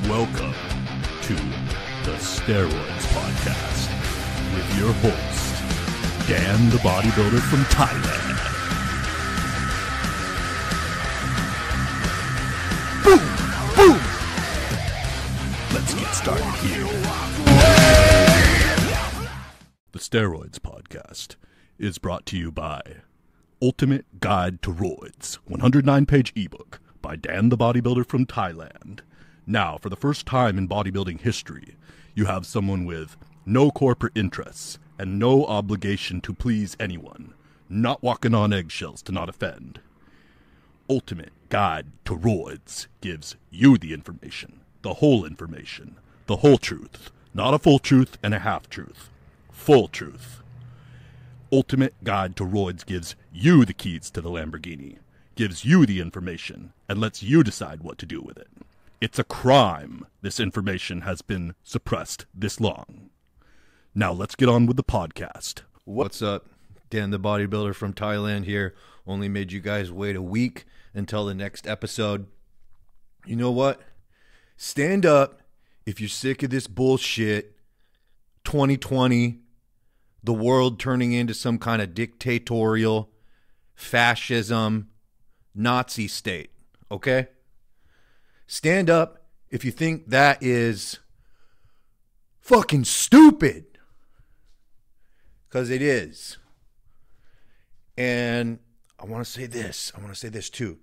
Welcome to the Steroids Podcast with your host, Dan the Bodybuilder from Thailand. Boom! Boom! Let's get started here. The Steroids Podcast is brought to you by Ultimate Guide to ROIDS, 109-page ebook by Dan the Bodybuilder from Thailand. Now, for the first time in bodybuilding history, you have someone with no corporate interests and no obligation to please anyone, not walking on eggshells to not offend. Ultimate Guide to ROIDS gives you the information, the whole truth, not a full truth and a half truth, full truth. Ultimate Guide to ROIDS gives you the keys to the Lamborghini, gives you the information, and lets you decide what to do with it. It's a crime this information has been suppressed this long. Now let's get on with the podcast. What's up? Dan the Bodybuilder from Thailand here. Only made you guys wait a week until the next episode. You know what? Stand up if you're sick of this bullshit. 2020, the world turning into some kind of dictatorial, fascism, Nazi state, okay? Stand up if you think that is fucking stupid. Because it is. And I want to say this. I want to say this too.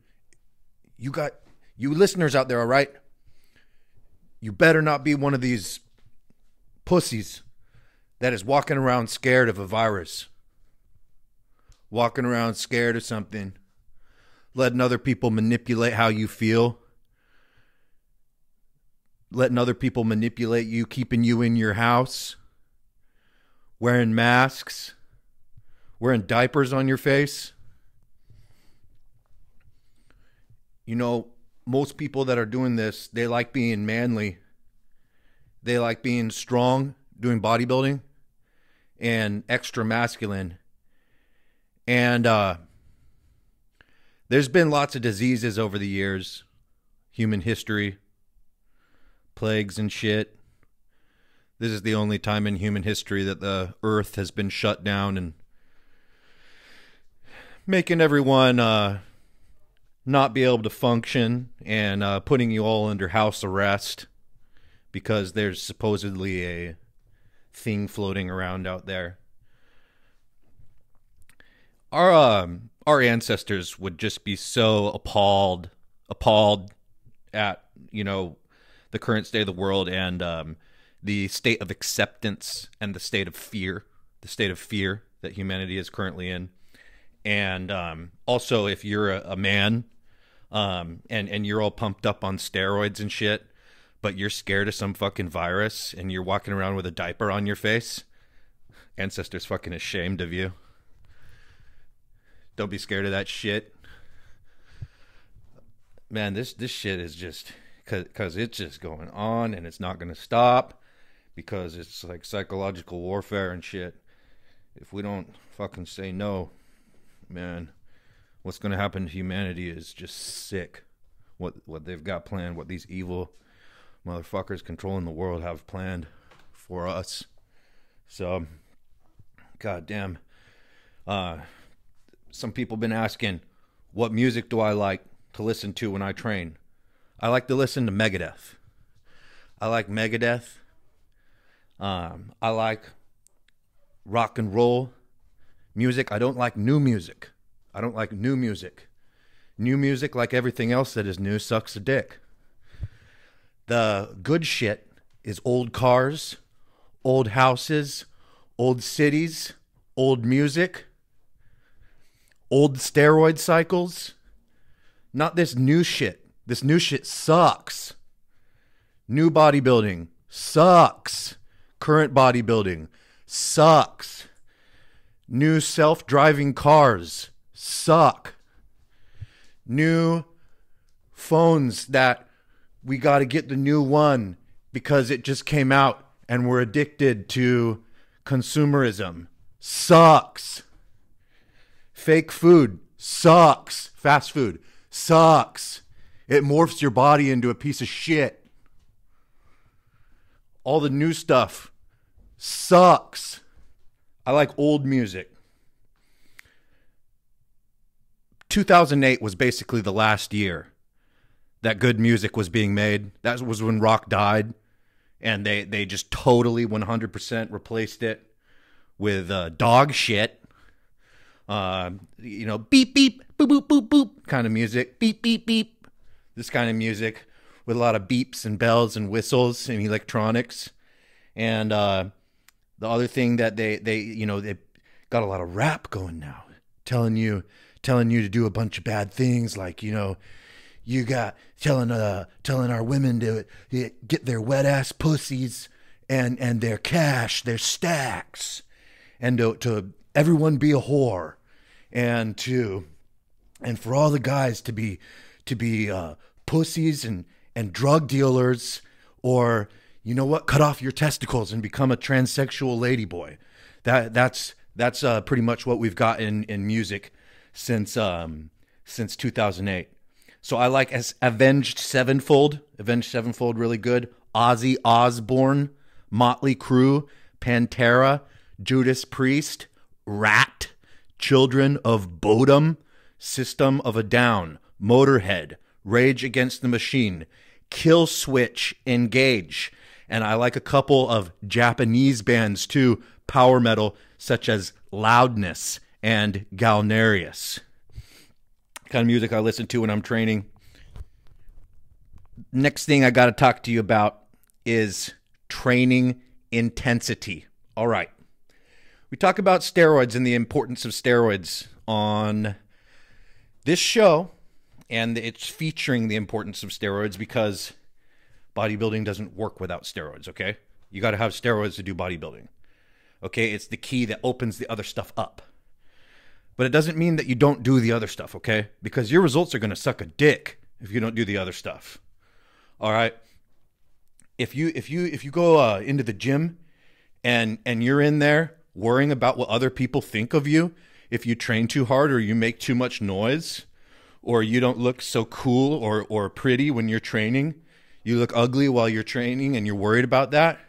You listeners out there, all right? You better not be one of these pussies that is walking around scared of a virus. Walking around scared of something. Letting other people manipulate how you feel. Letting other people manipulate you, keeping you in your house, wearing masks, wearing diapers on your face. You know, most people that are doing this, they like being manly. They like being strong, doing bodybuilding, and extra masculine. And there's been lots of diseases over the years, human history. Plagues and shit. This is the only time in human history that the earth has been shut down and making everyone not be able to function and putting you all under house arrest because there's supposedly a thing floating around out there. Our ancestors would just be so appalled at, you know, the current state of the world and the state of acceptance and the state of fear that humanity is currently in. And also, if you're a man and you're all pumped up on steroids and shit, but you're scared of some fucking virus and you're walking around with a diaper on your face, ancestors fucking ashamed of you. Don't be scared of that shit. Man, this shit is just... Because it's just going on and it's not going to stop because it's like psychological warfare and shit. If we don't fucking say no, man, what's going to happen to humanity is just sick. What they've got planned, what these evil motherfuckers controlling the world have planned for us. So, goddamn. Some people been asking, what music do I like to listen to when I train? I like to listen to Megadeth. I like Megadeth. I like rock and roll music. I don't like new music. New music, like everything else that is new, sucks a dick. The good shit is old cars, old houses, old cities, old music, old steroid cycles. Not this new shit. This new shit sucks. New bodybuilding sucks. Current bodybuilding sucks. New self-driving cars suck. New phones that we got to get the new one because it just came out and we're addicted to consumerism sucks. Fake food sucks. Fast food sucks. It morphs your body into a piece of shit. All the new stuff sucks. I like old music. 2008 was basically the last year that good music was being made. That was when rock died, and they just totally 100% replaced it with dog shit. You know, beep, beep, boop, boop, boop, boop kind of music. Beep, beep, beep. This kind of music with a lot of beeps and bells and whistles and electronics. And the other thing that they got a lot of rap going now, telling you to do a bunch of bad things, like, you know, you got telling our women to get their wet ass pussies and their cash, their stacks, and to everyone be a whore, and for all the guys to be pussies and drug dealers, or, you know what, cut off your testicles and become a transsexual ladyboy. That's pretty much what we've got in music since 2008. So I like Avenged Sevenfold, really good. Ozzy Osbourne, Motley Crue, Pantera, Judas Priest, Rat, Children of Bodom, System of a Down, Motorhead, Rage Against the Machine, Kill Switch, Engage. And I like a couple of Japanese bands too, power metal, such as Loudness and Galnerius. Kind of music I listen to when I'm training. Next thing I got to talk to you about is training intensity. All right. We talk about steroids and the importance of steroids on this show, and it's featuring the importance of steroids because bodybuilding doesn't work without steroids, okay? You got to have steroids to do bodybuilding. Okay? It's the key that opens the other stuff up. But it doesn't mean that you don't do the other stuff, okay? Because your results are going to suck a dick if you don't do the other stuff. All right? If you go into the gym and you're in there worrying about what other people think of you, if you train too hard or you make too much noise, or you don't look so cool or pretty when you're training, you look ugly while you're training and you're worried about that,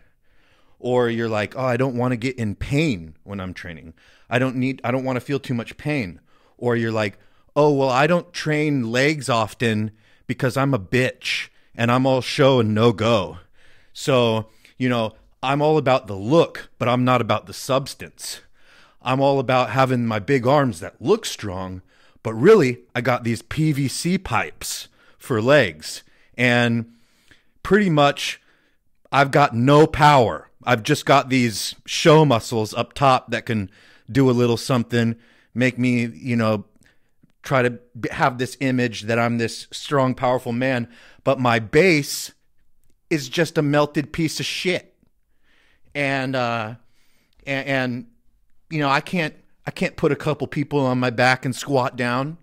or you're like, oh, I don't want to get in pain when I'm training. I don't want to feel too much pain. Or you're like, oh, well, I don't train legs often because I'm a bitch and I'm all show and no go. So, you know, I'm all about the look, but I'm not about the substance. I'm all about having my big arms that look strong, but really I got these PVC pipes for legs, and pretty much I've got no power. I've just got these show muscles up top that can do a little something, make me, you know, try to have this image that I'm this strong, powerful man, but my base is just a melted piece of shit. And you know, I can't put a couple people on my back and squat down.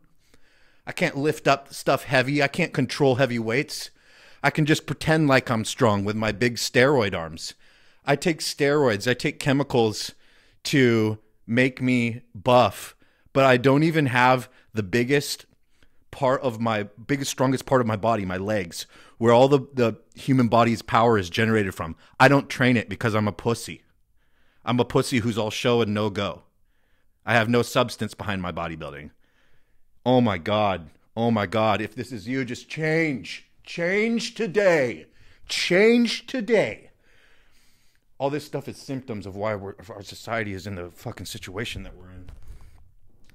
I can't lift up stuff heavy. I can't control heavy weights. I can just pretend like I'm strong with my big steroid arms. I take steroids. I take chemicals to make me buff, but I don't even have the biggest, strongest part of my body, my legs, where all the human body's power is generated from. I don't train it because I'm a pussy. I'm a pussy who's all show and no go. I have no substance behind my bodybuilding. Oh my God. Oh my God. If this is you, just change. Change today. Change today. All this stuff is symptoms of why our society is in the fucking situation that we're in.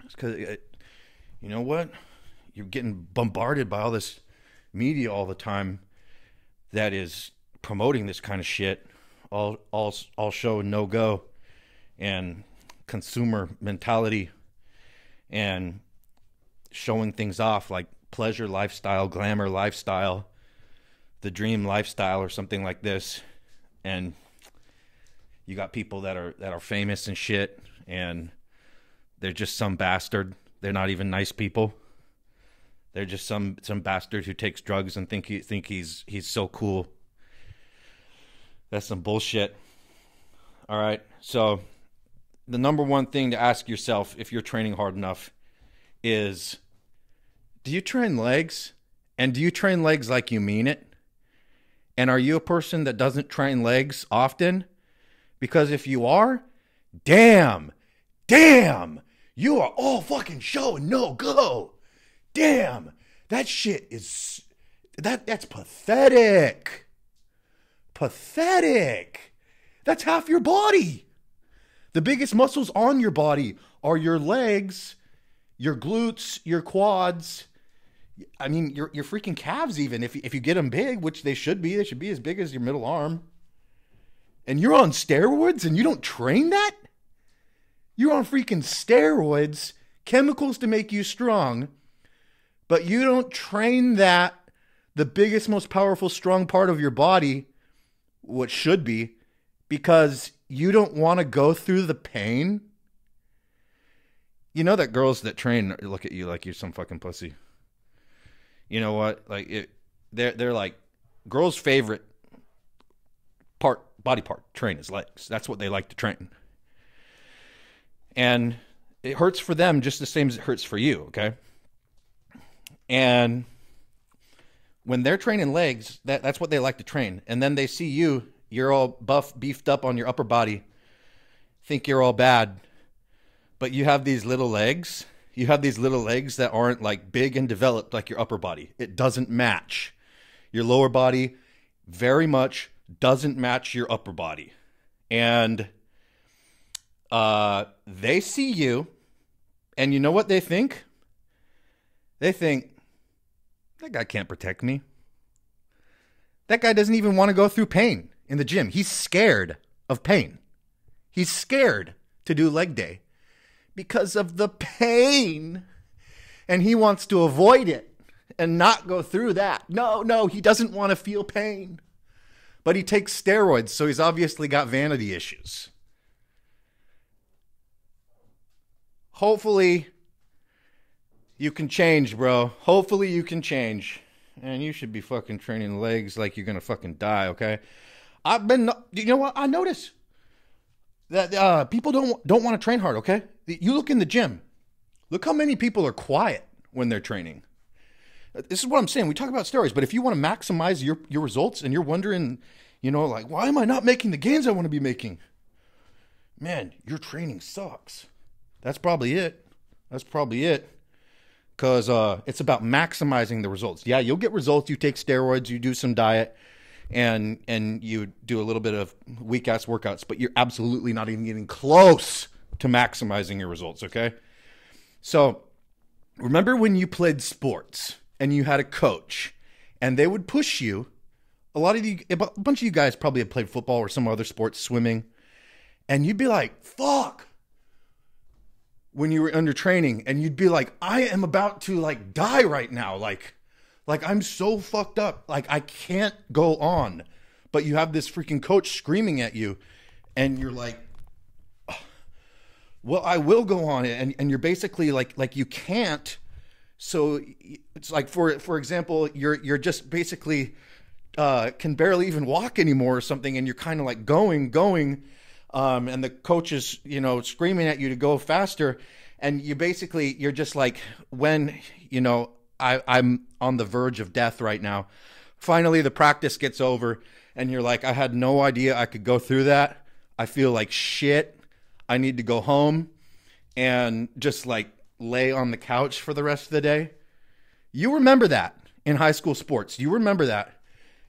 It's because, you know what? You're getting bombarded by all this media all the time that is promoting this kind of shit. All show and no go, and consumer mentality, and showing things off like pleasure lifestyle, glamour lifestyle, the dream lifestyle, or something like this. And you got people that are famous and shit, and they're just some bastard. They're not even nice people. They're just some bastard who takes drugs and think he's so cool. That's some bullshit. All right. So the number one thing to ask yourself if you're training hard enough is, do you train legs? And do you train legs like you mean it? And are you a person that doesn't train legs often? Because if you are, damn, you are all fucking show and no go. Damn, that shit is, that's pathetic. Pathetic. That's half your body. The biggest muscles on your body are your legs, your glutes, your quads. I mean, your freaking calves even, if you get them big, which they should be as big as your middle arm. And you're on steroids and you don't train that? You're on freaking steroids, chemicals to make you strong, but you don't train that, the biggest, most powerful, strong part of your body, what should be, because you don't want to go through the pain. You know that girls that train look at you like you're some fucking pussy. You know what? Like they're like, girls' favorite body part train is legs. That's what they like to train. And it hurts for them just the same as it hurts for you, okay? And when they're training legs, that's what they like to train. And then they see you're all buff, beefed up on your upper body, think you're all bad, but you have these little legs. You have these little legs that aren't like big and developed like your upper body. It doesn't match. Your lower body very much doesn't match your upper body. And they see you, and you know what they think? They think, that guy can't protect me. That guy doesn't even want to go through pain in the gym. He's scared of pain. He's scared to do leg day because of the pain. And he wants to avoid it and not go through that. No, he doesn't want to feel pain. But he takes steroids, so he's obviously got vanity issues. Hopefully you can change, bro. Hopefully you can change. And you should be fucking training legs like you're going to fucking die, okay? You know what? I notice that people don't want to train hard, okay? You look in the gym. Look how many people are quiet when they're training. This is what I'm saying. We talk about steroids, but if you want to maximize your results and you're wondering, you know, like, why am I not making the gains I want to be making? Man, your training sucks. That's probably it. Because it's about maximizing the results. Yeah, you'll get results. You take steroids, you do some diet, and you do a little bit of weak-ass workouts, but you're absolutely not even getting close to maximizing your results, okay? So remember when you played sports and you had a coach and they would push you? A bunch of you guys probably have played football or some other sports, swimming, and you'd be like, fuck. When you were under training, and you'd be like, I am about to like die right now. Like I'm so fucked up. Like I can't go on. But you have this freaking coach screaming at you, and you're like, well, I will go on. And you're basically like you can't. So it's like, for example, you're just basically can barely even walk anymore or something. And you're kind of like going. And the coach is, you know, screaming at you to go faster. And you're just like, when, you know, I'm on the verge of death right now. Finally, the practice gets over and you're like, I had no idea I could go through that. I feel like shit. I need to go home and just like lay on the couch for the rest of the day. You remember that in high school sports. You remember that.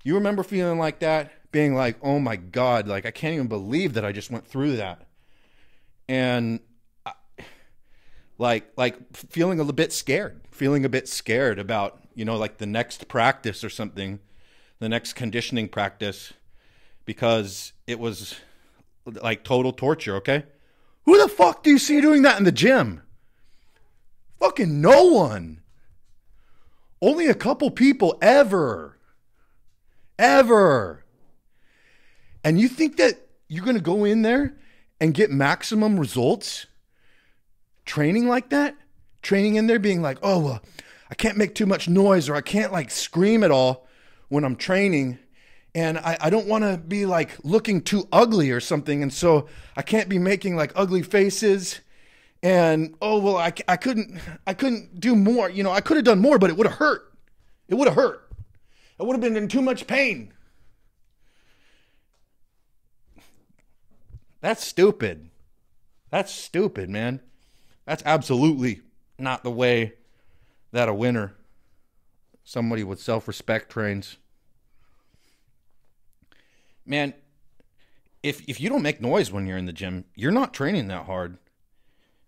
You remember feeling like that. Being like, oh my God, like I can't even believe that I just went through that. And like feeling a bit scared about, you know, like the next practice or something, the next conditioning practice, because it was like total torture, okay? Who the fuck do you see doing that in the gym? Fucking no one. Only a couple people ever. And you think that you're going to go in there and get maximum results training like that? Training in there being like, oh, well, I can't make too much noise, or I can't like scream at all when I'm training. And I don't want to be like looking too ugly or something. And so I can't be making like ugly faces. And, oh, well, I couldn't do more. You know, I could have done more, but it would have hurt. I would have been in too much pain. That's stupid. That's stupid, man. That's absolutely not the way that a winner, somebody with self-respect, trains. Man, if you don't make noise when you're in the gym, you're not training that hard.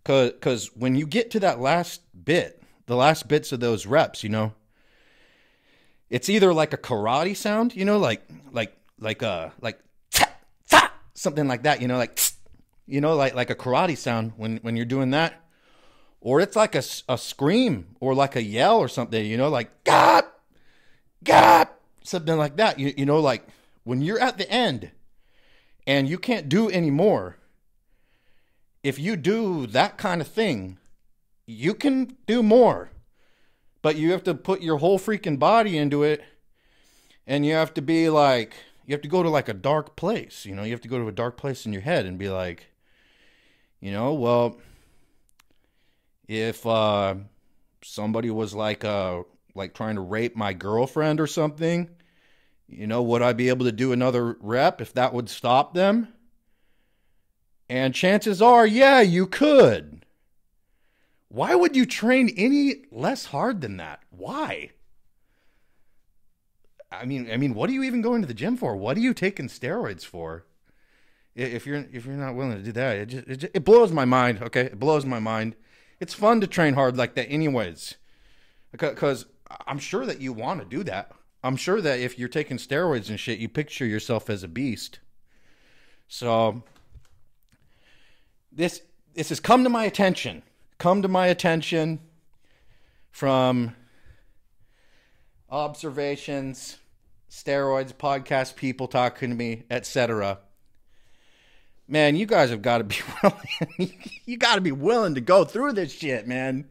Because when you get to that last bit, the last bits of those reps, it's either like a karate sound, like something like that, like a karate sound when you're doing that, or it's like a scream or like a yell or something, like God, something like that, like when you're at the end and you can't do any more. If you do that kind of thing, you can do more, but you have to put your whole freaking body into it, and you have to be like, you have to go to like a dark place, you have to go to a dark place in your head and be like, well, if somebody was like trying to rape my girlfriend or something, would I be able to do another rep if that would stop them? And chances are, yeah, you could. Why would you train any less hard than that? Why? I mean, what are you even going to the gym for? What are you taking steroids for? If you're not willing to do that, it blows my mind. Okay, it blows my mind. It's fun to train hard like that, anyways, because I'm sure that you want to do that. I'm sure that if you're taking steroids and shit, you picture yourself as a beast. So this has come to my attention. From observations, steroids, podcast people talking to me, etc. Man, you guys have got to be willing. You got to be willing to go through this shit, man.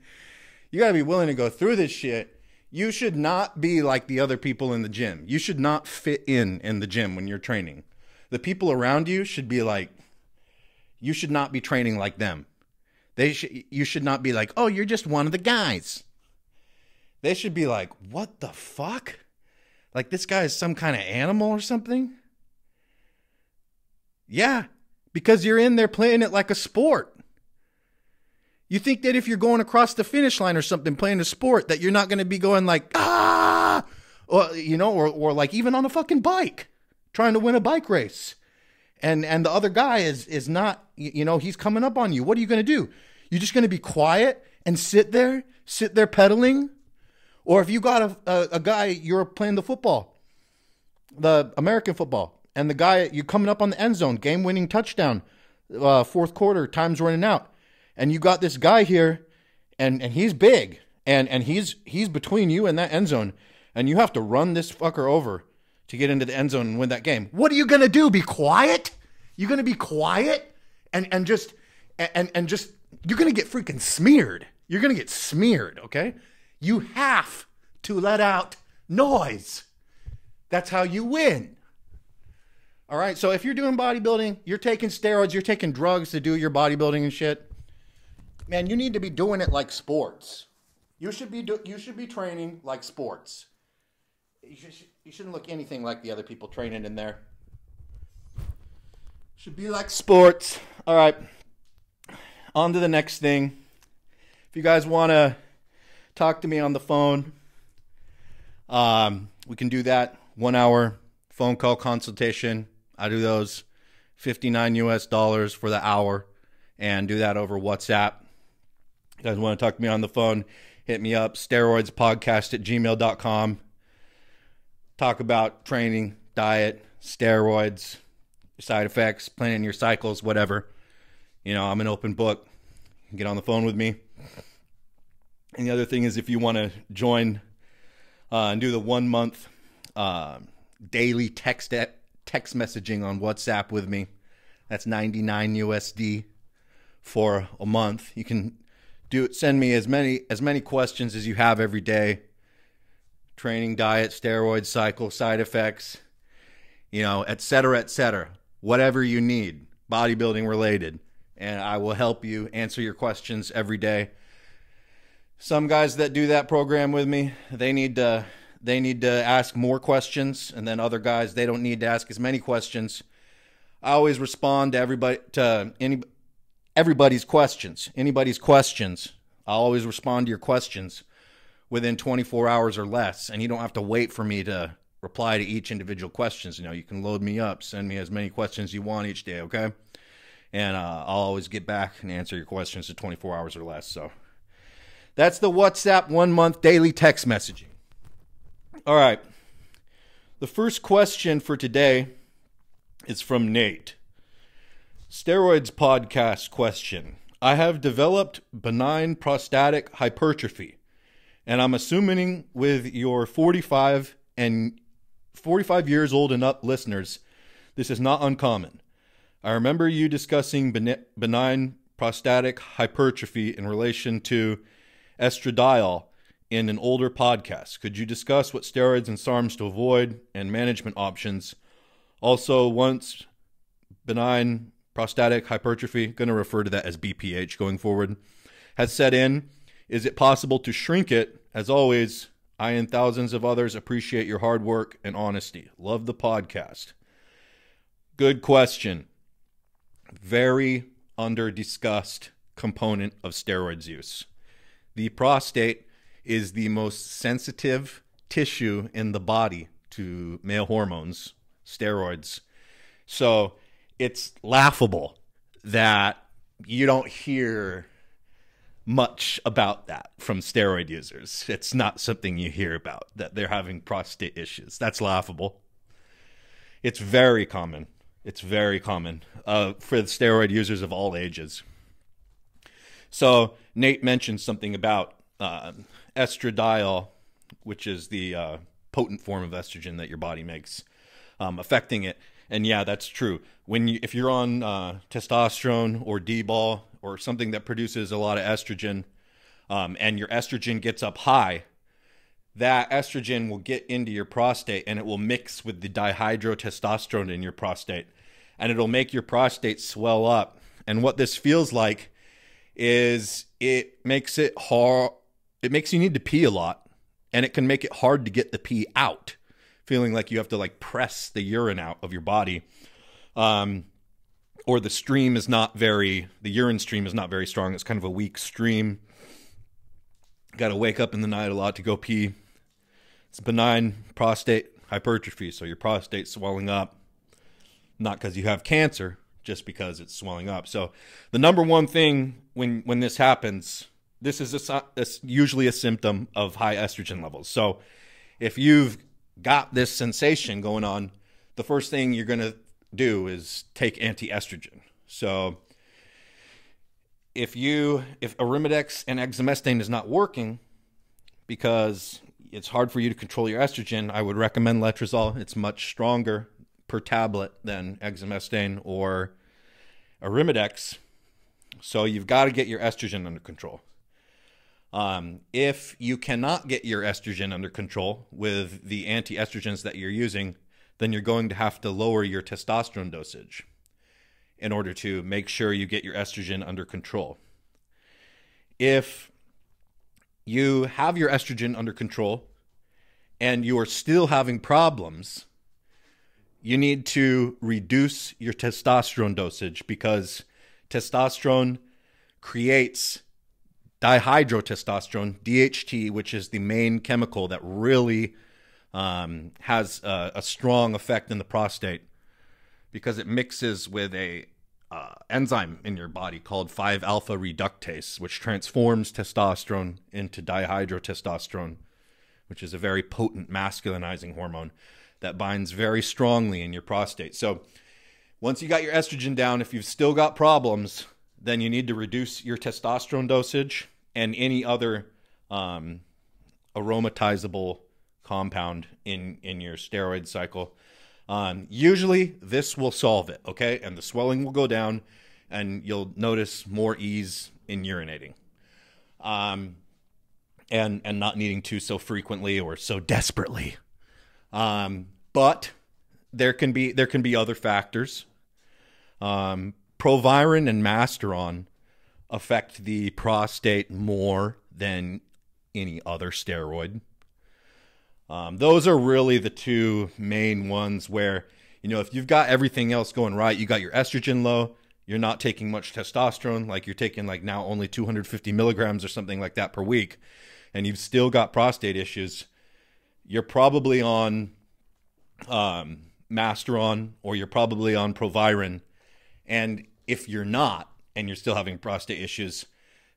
You got to be willing to go through this shit. You should not be like the other people in the gym. You should not fit in the gym when you're training. The people around you should be like, you should not be training like them. You should not be like, oh, you're just one of the guys. They should be like, what the fuck? Like this guy is some kind of animal or something? Yeah, because you're in there playing it like a sport. You think that if you're going across the finish line or something, playing a sport, that you're not going to be going like, ah, or, or like even on a fucking bike, trying to win a bike race. And the other guy is not, he's coming up on you. What are you going to do? You're just going to be quiet and sit there pedaling? Or if you got a guy, you're playing the football, the American football, and the guy, you're coming up on the end zone, game-winning touchdown, fourth quarter, time's running out. And you got this guy here, and he's big, and he's between you and that end zone, and you have to run this fucker over to get into the end zone and win that game. What are you going to do? Be quiet? You're going to be quiet and just you're going to get freaking smeared. You're going to get smeared, okay? You have to let out noise. That's how you win. All right? So if you're doing bodybuilding, you're taking steroids, you're taking drugs to do your bodybuilding and shit, man, you need to be doing it like sports. You should be training like sports. You shouldn't look anything like the other people training in there. Should be like sports. All right. On to the next thing. If you guys want to talk to me on the phone, we can do that. 1 hour phone call consultation. I do those $59 for the hour and do that over WhatsApp. If you guys want to talk to me on the phone, hit me up. steroidspodcast@gmail.com. Talk about training, diet, steroids, side effects, planning your cycles, whatever. I'm an open book. You can get on the phone with me. And the other thing is, if you want to join and do the 1 month daily text messaging on WhatsApp with me, that's $99 USD for a month. You can send me as many questions as you have every day. Training, diet, steroids, cycle, side effects, et cetera, whatever you need, bodybuilding related. And I will help you answer your questions every day. Some guys that do that program with me, they need to ask more questions. And then other guys, they don't need to ask as many questions. I always respond to everybody's questions. Anybody's questions. I always respond to your questions within 24 hours or less, and you don't have to wait for me to reply to each individual questions. You can load me up, send me as many questions you want each day, okay? And I'll always get back and answer your questions in 24 hours or less. So that's the WhatsApp 1 month daily text messaging. All right. The first question for today is from Nate. Steroids podcast question. I have developed benign prostatic hypertrophy, and I'm assuming with your 45 years old and up listeners, this is not uncommon. I remember you discussing benign prostatic hypertrophy in relation to estradiol in an older podcast. Could you discuss what steroids and SARMs to avoid and management options? Also, once benign prostatic hypertrophy, going to refer to that as BPH going forward, has set in, is it possible to shrink it? As always, I and thousands of others appreciate your hard work and honesty. Love the podcast. Good question. Very under-discussed component of steroids use. The prostate is the most sensitive tissue in the body to male hormones, steroids. So it's laughable that you don't hear much about that from steroid users. It's not something you hear about, that they're having prostate issues. That's laughable. It's very common. It's very common for the steroid users of all ages. So Nate mentioned something about estradiol, which is the potent form of estrogen that your body makes, affecting it. And yeah, that's true. If you're on testosterone or Dbol or something that produces a lot of estrogen, and your estrogen gets up high, that estrogen will get into your prostate and it will mix with the dihydrotestosterone in your prostate, and it'll make your prostate swell up. And what this feels like is it makes it hard. It makes you need to pee a lot, and it can make it hard to get the pee out, feeling like you have to like press the urine out of your body. Or the urine stream is not very strong. It's kind of a weak stream. Got to wake up in the night a lot to go pee. It's benign prostate hypertrophy, so your prostate's swelling up, not because you have cancer, just because it's swelling up. So the number one thing when this happens, this is usually a symptom of high estrogen levels. So if you've got this sensation going on, the first thing you're going to do is take anti-estrogen. So if Arimidex and exemestane is not working because it's hard for you to control your estrogen, I would recommend letrozole. It's much stronger per tablet than exemestane or Arimidex. So you've got to get your estrogen under control. If you cannot get your estrogen under control with the anti-estrogens that you're using, then you're going to have to lower your testosterone dosage in order to make sure you get your estrogen under control. If you have your estrogen under control and you are still having problems, you need to reduce your testosterone dosage, because testosterone creates dihydrotestosterone, DHT, which is the main chemical that really has a strong effect in the prostate, because it mixes with a enzyme in your body called 5-alpha reductase, which transforms testosterone into dihydrotestosterone, which is a very potent masculinizing hormone that binds very strongly in your prostate. So once you got your estrogen down, if you've still got problems, then you need to reduce your testosterone dosage and any other aromatizable compound in your steroid cycle. Usually this will solve it, okay? And the swelling will go down and you'll notice more ease in urinating. And not needing to so frequently or so desperately. But there can be other factors. Proviron and Masteron affect the prostate more than any other steroid. Those are really the two main ones where if you've got everything else going right, you got your estrogen low, you're not taking much testosterone, like you're taking like now only 250 milligrams or something like that per week, and you've still got prostate issues, you're probably on Masteron, or you're probably on Proviron. And if you're not, and you're still having prostate issues,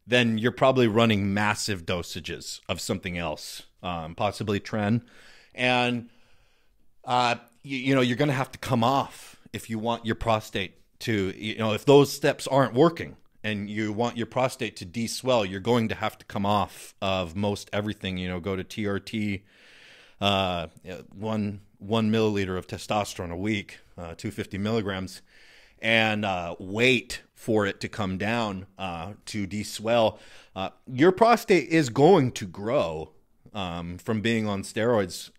then you're probably running massive dosages of something else, possibly Tren. And, you're going to have to come off if you want your prostate to, if those steps aren't working and you want your prostate to de-swell, you're going to have to come off of most everything, go to TRT, 1 milliliter of testosterone a week, 250 milligrams, and wait for it to come down to de-swell. Your prostate is going to grow from being on steroids.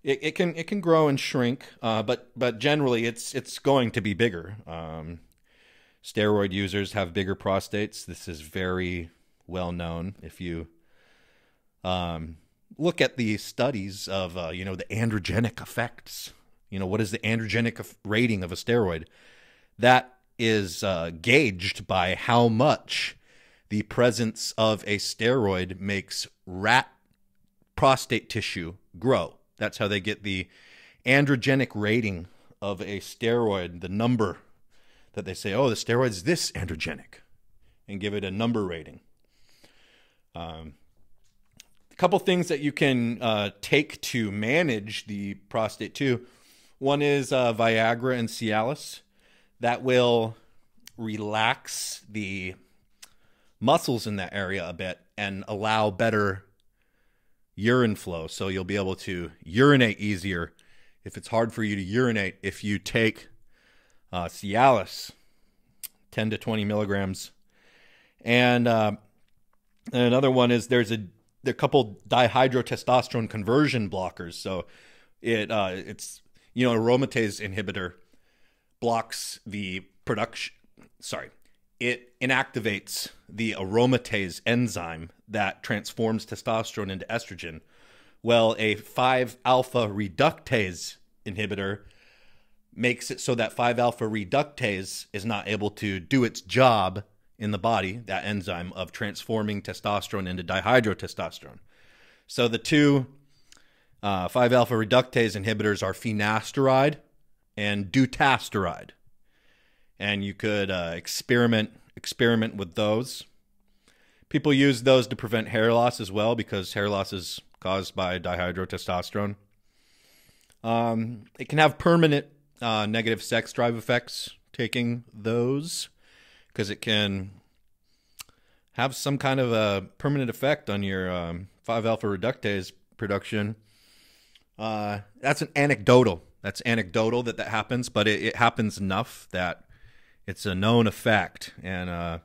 It can grow and shrink, but generally it's going to be bigger. Steroid users have bigger prostates. This is very well known. If you look at the studies of the androgenic effects, what is the androgenic rating of a steroid? That is gauged by how much the presence of a steroid makes rat prostate tissue grow. That's how they get the androgenic rating of a steroid, the number that they say, oh, the steroid's this androgenic, and give it a number rating. A couple things that you can take to manage the prostate too. One is Viagra and Cialis. That will relax the muscles in that area a bit and allow better urine flow. So you'll be able to urinate easier if it's hard for you to urinate. If you take Cialis, 10 to 20 milligrams. And another one is there's a couple dihydrotestosterone conversion blockers. So it's aromatase inhibitor blocks the production. It inactivates the aromatase enzyme that transforms testosterone into estrogen. Well, a 5-alpha reductase inhibitor makes it so that 5-alpha reductase is not able to do its job in the body, that enzyme of transforming testosterone into dihydrotestosterone. So the two 5-alpha reductase inhibitors are finasteride and dutasteride. And you could experiment with those. People use those to prevent hair loss as well, because hair loss is caused by dihydrotestosterone. It can have permanent negative sex drive effects, taking those, because it can have some kind of a permanent effect on your 5-alpha reductase production. That's anecdotal that happens, but it happens enough that it's a known effect, and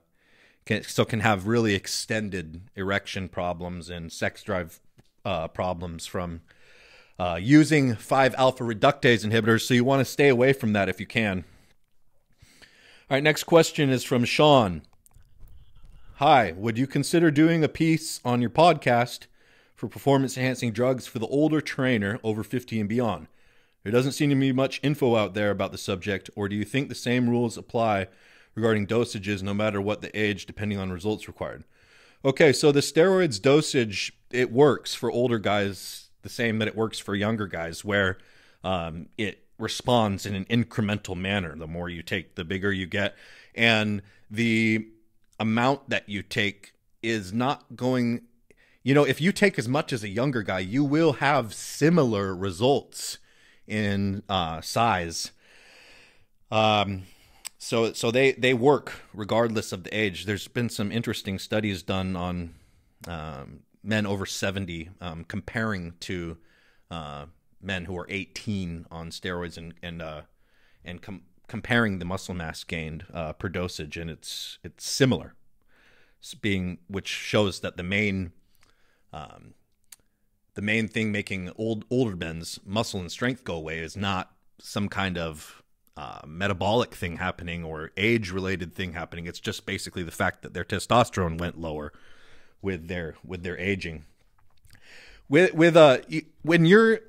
can have really extended erection problems and sex drive problems from using 5-alpha reductase inhibitors. So you want to stay away from that if you can. All right, next question is from Sean. Hi, would you consider doing a piece on your podcast for performance-enhancing drugs for the older trainer over 50 and beyond? There doesn't seem to be much info out there about the subject, or do you think the same rules apply regarding dosages no matter what the age, depending on results required? Okay, so the steroids dosage, it works for older guys the same that it works for younger guys, where it responds in an incremental manner. The more you take, the bigger you get. And the amount that you take is not going... if you take as much as a younger guy, you will have similar results in size. So they work regardless of the age. There's been some interesting studies done on men over 70 comparing to men who are 18 on steroids and comparing the muscle mass gained per dosage, and it's similar, which shows that the main thing making older men's muscle and strength go away is not some kind of metabolic thing happening or age-related thing happening. It's just basically the fact that their testosterone went lower with their aging. When you're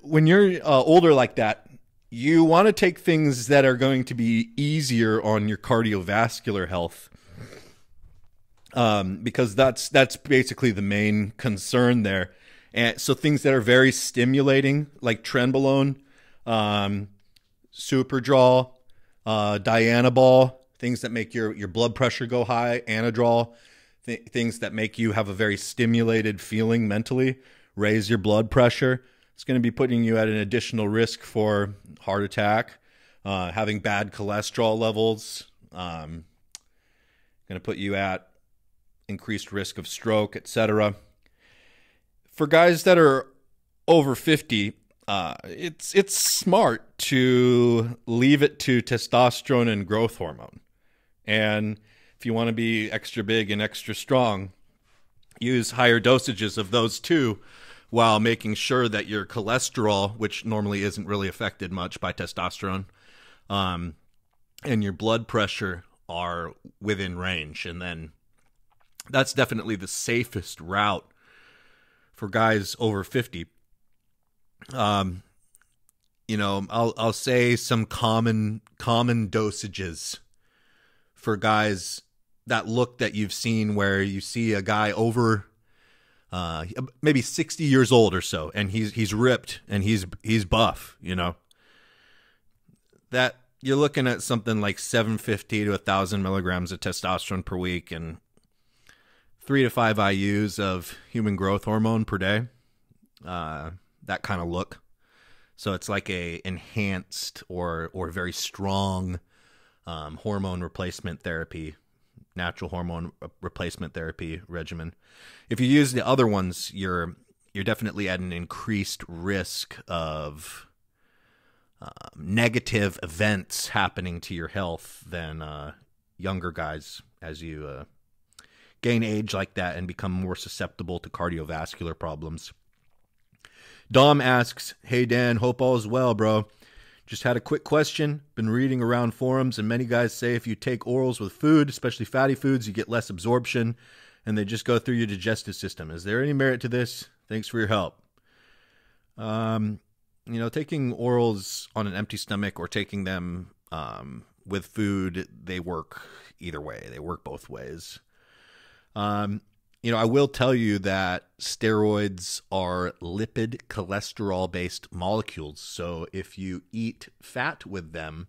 older like that, you want to take things that are going to be easier on your cardiovascular health, because that's basically the main concern there. And so things that are very stimulating, like Trenbolone, Superdrol, Dianabol, things that make your blood pressure go high, Anadrol, things that make you have a very stimulated feeling mentally, raise your blood pressure. It's going to be putting you at an additional risk for heart attack, having bad cholesterol levels, going to put you at increased risk of stroke, etc. For guys that are over 50, it's smart to leave it to testosterone and growth hormone. And if you want to be extra big and extra strong, use higher dosages of those two, while making sure that your cholesterol, which normally isn't really affected much by testosterone, and your blood pressure are within range. And then that's definitely the safest route for guys over 50. I'll say some common dosages for guys that you've seen, where you see a guy over maybe 60 years old or so, and he's ripped and he's buff, that you're looking at something like 750 to 1,000 milligrams of testosterone per week and 3 to 5 IUs of human growth hormone per day. That kind of look. So it's like a enhanced or very strong hormone replacement therapy, natural hormone replacement therapy regimen. If you use the other ones, you're definitely at an increased risk of negative events happening to your health than younger guys, as you gain age like that and become more susceptible to cardiovascular problems. Dom asks, "Hey Dan, hope all is well, bro. Just had a quick question. Been reading around forums, and many guys say if you take orals with food, especially fatty foods, you get less absorption, and they just go through your digestive system. Is there any merit to this? Thanks for your help." Taking orals on an empty stomach or taking them with food, they work either way. They work both ways. I will tell you that steroids are lipid cholesterol-based molecules. So if you eat fat with them,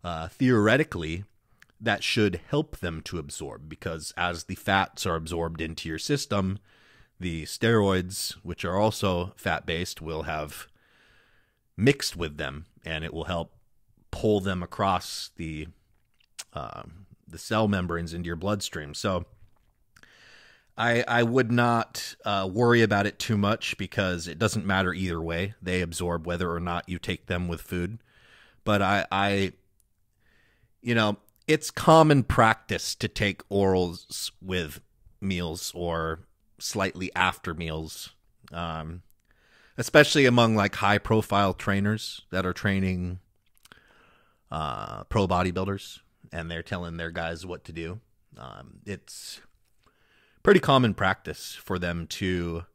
theoretically, that should help them to absorb, because as the fats are absorbed into your system, the steroids, which are also fat-based, will have mixed with them, and it will help pull them across the cell membranes into your bloodstream. So I would not worry about it too much, because it doesn't matter either way. They absorb whether or not you take them with food. But it's common practice to take orals with meals or slightly after meals, especially among like high-profile trainers that are training pro bodybuilders, and they're telling their guys what to do. It's pretty common practice for them to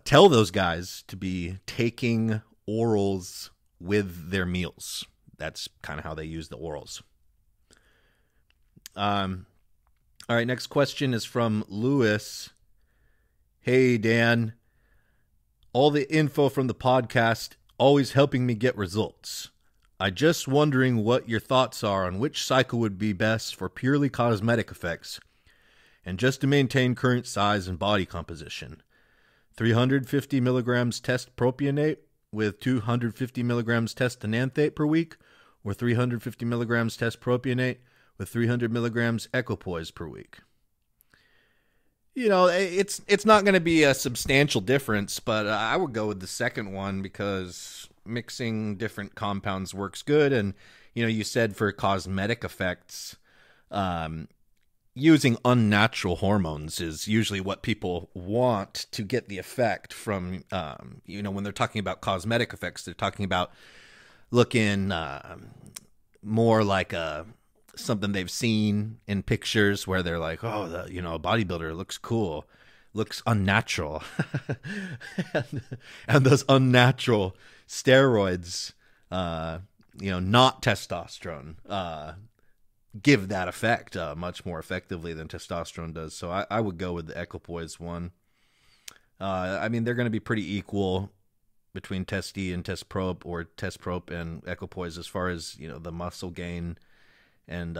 tell those guys to be taking orals with their meals. That's kind of how they use the orals. All right, next question is from Lewis. "Hey, Dan. All the info from the podcast always helping me get results. I just wondering what your thoughts are on which cycle would be best for purely cosmetic effects and just to maintain current size and body composition. 350 milligrams test propionate with 250 milligrams testosterone per week, or 350 milligrams test propionate with 300 milligrams equipoise per week." It's not going to be a substantial difference, but I would go with the second one, because mixing different compounds works good. And, you said for cosmetic effects, using unnatural hormones is usually what people want to get the effect from. When they're talking about cosmetic effects, they're talking about looking more like something they've seen in pictures, where they're like, "Oh, a bodybuilder looks cool, looks unnatural," and those unnatural steroids not testosterone, give that effect much more effectively than testosterone does. So I would go with the equipoise one. I mean, they're going to be pretty equal between Testi and Testprop, or Testprop and equipoise, as far as, the muscle gain and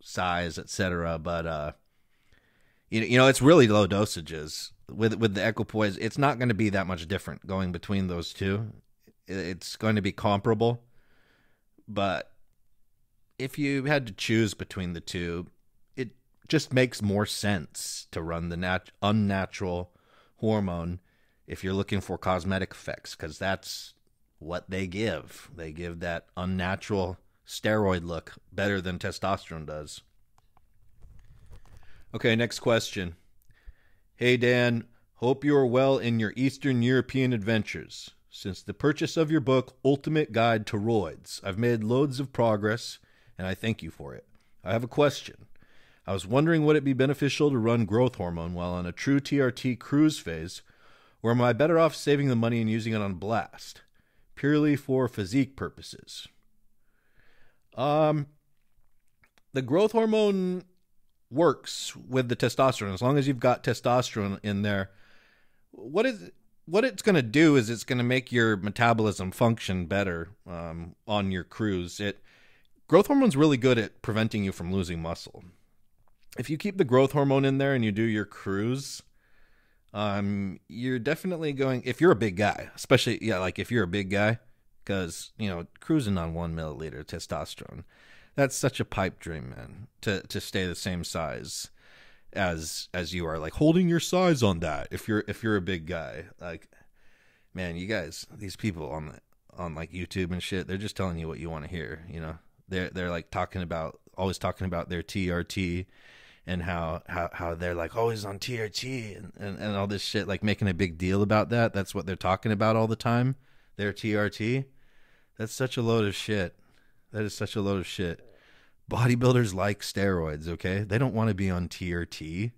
size, etc. But it's really low dosages. With the equipoise, it's not going to be that much different going between those two. It's going to be comparable. But if you had to choose between the two, it just makes more sense to run the unnatural hormone if you're looking for cosmetic effects, because that's what they give. They give that unnatural steroid look better than testosterone does. Okay, next question. Hey Dan, hope you are well in your Eastern European adventures. Since the purchase of your book, Ultimate Guide to ROIDS, I've made loads of progress, and I thank you for it. I have a question. I was wondering, would it be beneficial to run growth hormone while on a true TRT cruise phase, or am I better off saving the money and using it on blast, purely for physique purposes? The growth hormone works with the testosterone as long as you've got testosterone in there. What it's going to do is it's going to make your metabolism function better on your cruise. Growth hormone's really good at preventing you from losing muscle. If you keep the growth hormone in there and you do your cruise, you're definitely going, if you're a big guy, especially, like if you're a big guy, because, cruising on 1 milliliter testosterone, that's such a pipe dream, man, to stay the same size as you are, like holding your size on that. If you're a big guy, like, man, you guys, these people on like YouTube and shit, they're just telling you what you want to hear. They're like always talking about their TRT and how they're like always on TRT and all this shit, like making a big deal about that. That's what they're talking about all the time. Their TRT. That's such a load of shit. That is such a load of shit. Bodybuilders like steroids, okay? They don't want to be on TRT.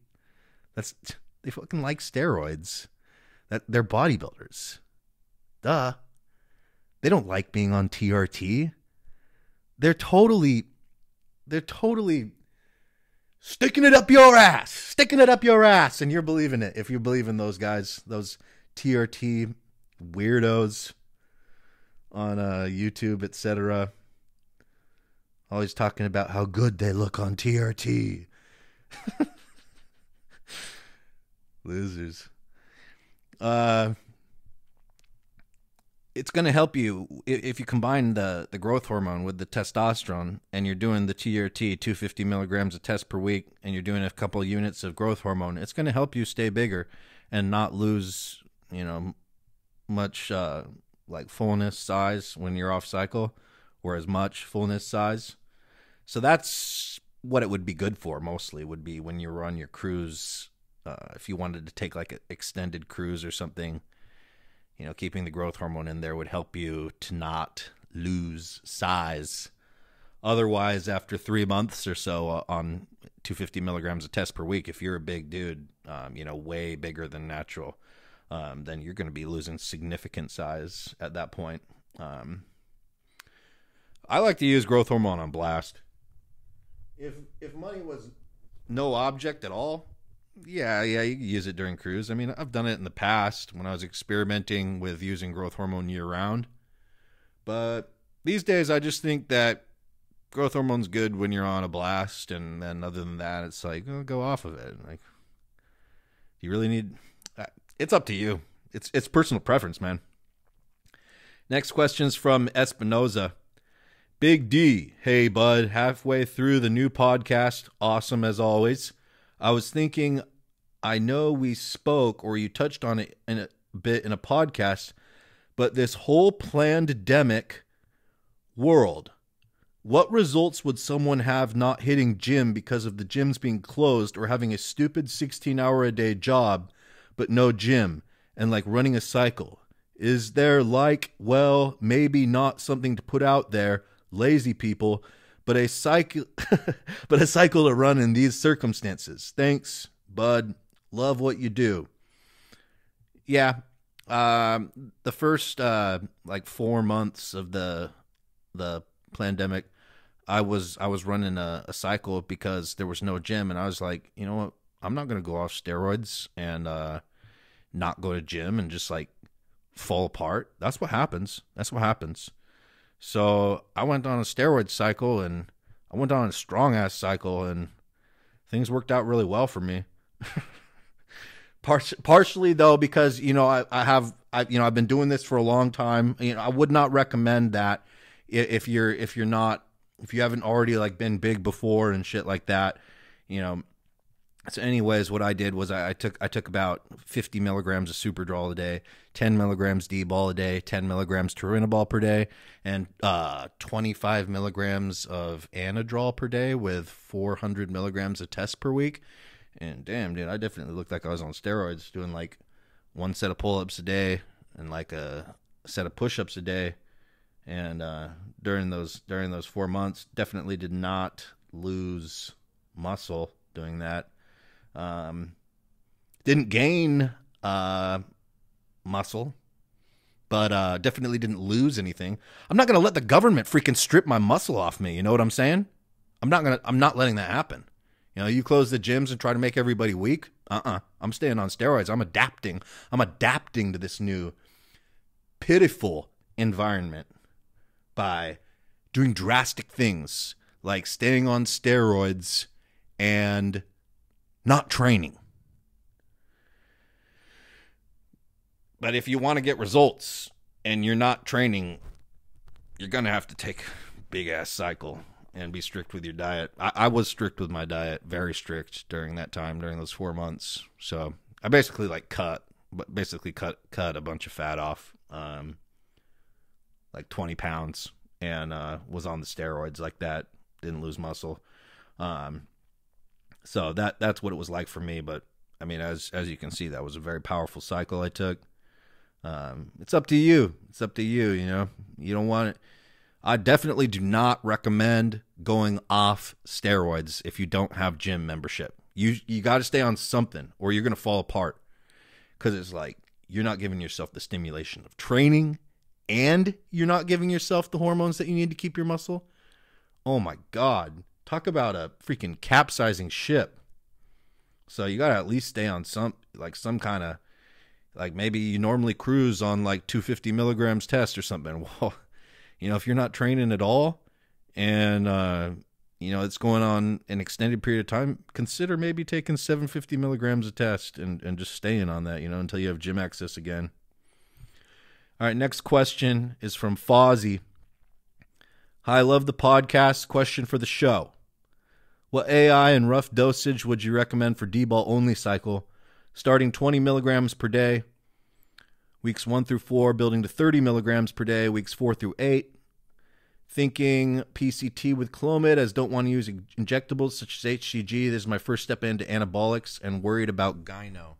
They fucking like steroids. They're bodybuilders. Duh. They don't like being on TRT. They're totally sticking it up your ass, and you're believing it. If you believe in those guys, those TRT weirdos on YouTube, etc., always talking about how good they look on TRT. Losers. It's going to help you if you combine the growth hormone with the testosterone, and you're doing the TRT, 250 milligrams of test per week, and you're doing a couple units of growth hormone. It's going to help you stay bigger and not lose, much like fullness size when you're off cycle, or as much fullness size. So that's what it would be good for, mostly, would be when you're on your cruise. If you wanted to take like an extended cruise or something, keeping the growth hormone in there would help you to not lose size. Otherwise, after 3 months or so on 250 milligrams of test per week, if you're a big dude, way bigger than natural, then you're going to be losing significant size at that point. I like to use growth hormone on blast. If money was no object at all, yeah, you can use it during cruise. I mean, I've done it in the past when I was experimenting with using growth hormone year-round. But these days, I just think that growth hormone's good when you're on a blast, and then other than that, it's like, go off of it. Like, you really need... It's up to you. It's personal preference, man. Next question's from Espinoza. Big D. Hey, bud. Halfway through the new podcast. Awesome as always. I was thinking, I know we spoke or you touched on it in a bit in a podcast, but this whole pandemic world, what results would someone have not hitting gym because of the gyms being closed, or having a stupid 16-hour-a-day job but no gym, and like running a cycle? Is there maybe not something to put out there, lazy people, but a cycle to run in these circumstances? Thanks, bud. Love what you do. Yeah, The first like 4 months of the pandemic, I was running a cycle because there was no gym, and I was like, you know what, I'm not gonna go off steroids and not go to gym and just like fall apart. That's what happens. So I went on a steroid cycle, and I went on a strong ass cycle, and things worked out really well for me. Partially though, because I've been doing this for a long time. I would not recommend that if you haven't already like been big before and shit like that. So anyways, what I did was I took about 50 milligrams of Superdrol a day, 10 milligrams Dbol a day, 10 milligrams Turinabol per day, and 25 milligrams of Anadrol per day with 400 milligrams of Test per week. And damn, dude, I definitely looked like I was on steroids, doing like one set of pull-ups a day and like a set of push-ups a day. And during those 4 months, definitely did not lose muscle doing that. Didn't gain muscle, but definitely didn't lose anything. I'm not gonna let the government freaking strip my muscle off me. You know what I'm saying? I'm not letting that happen. You close the gyms and try to make everybody weak. I'm staying on steroids. I'm adapting to this new pitiful environment by doing drastic things like staying on steroids and not training. But if you want to get results and you're not training, you're going to have to take a big ass cycle and be strict with your diet. I was strict with my diet, very strict during that time, during those 4 months. So I basically cut a bunch of fat off, like 20 pounds, and was on the steroids like that. Didn't lose muscle. So that's what it was like for me. But I mean, as you can see, that was a very powerful cycle I took. It's up to you. You don't want it. I definitely do not recommend going off steroids if you don't have gym membership. You got to stay on something or you're going to fall apart, because it's like you're not giving yourself the stimulation of training and you're not giving yourself the hormones that you need to keep your muscle. Oh my God. Talk about a freaking capsizing ship. So you got to at least stay on some kind of, like maybe you normally cruise on like 250 milligrams test or something. Well, if you're not training at all and, it's going on an extended period of time, consider maybe taking 750 milligrams of test and just staying on that, until you have gym access again. All right, next question is from Fozzie. Hi, I love the podcast. Question for the show. What AI and rough dosage would you recommend for Dbol only cycle? Starting 20 milligrams per day, weeks 1 through 4, building to 30 milligrams per day, weeks 4 through 8. Thinking PCT with Clomid, as don't want to use injectables such as HCG. This is my first step into anabolics and worried about gyno.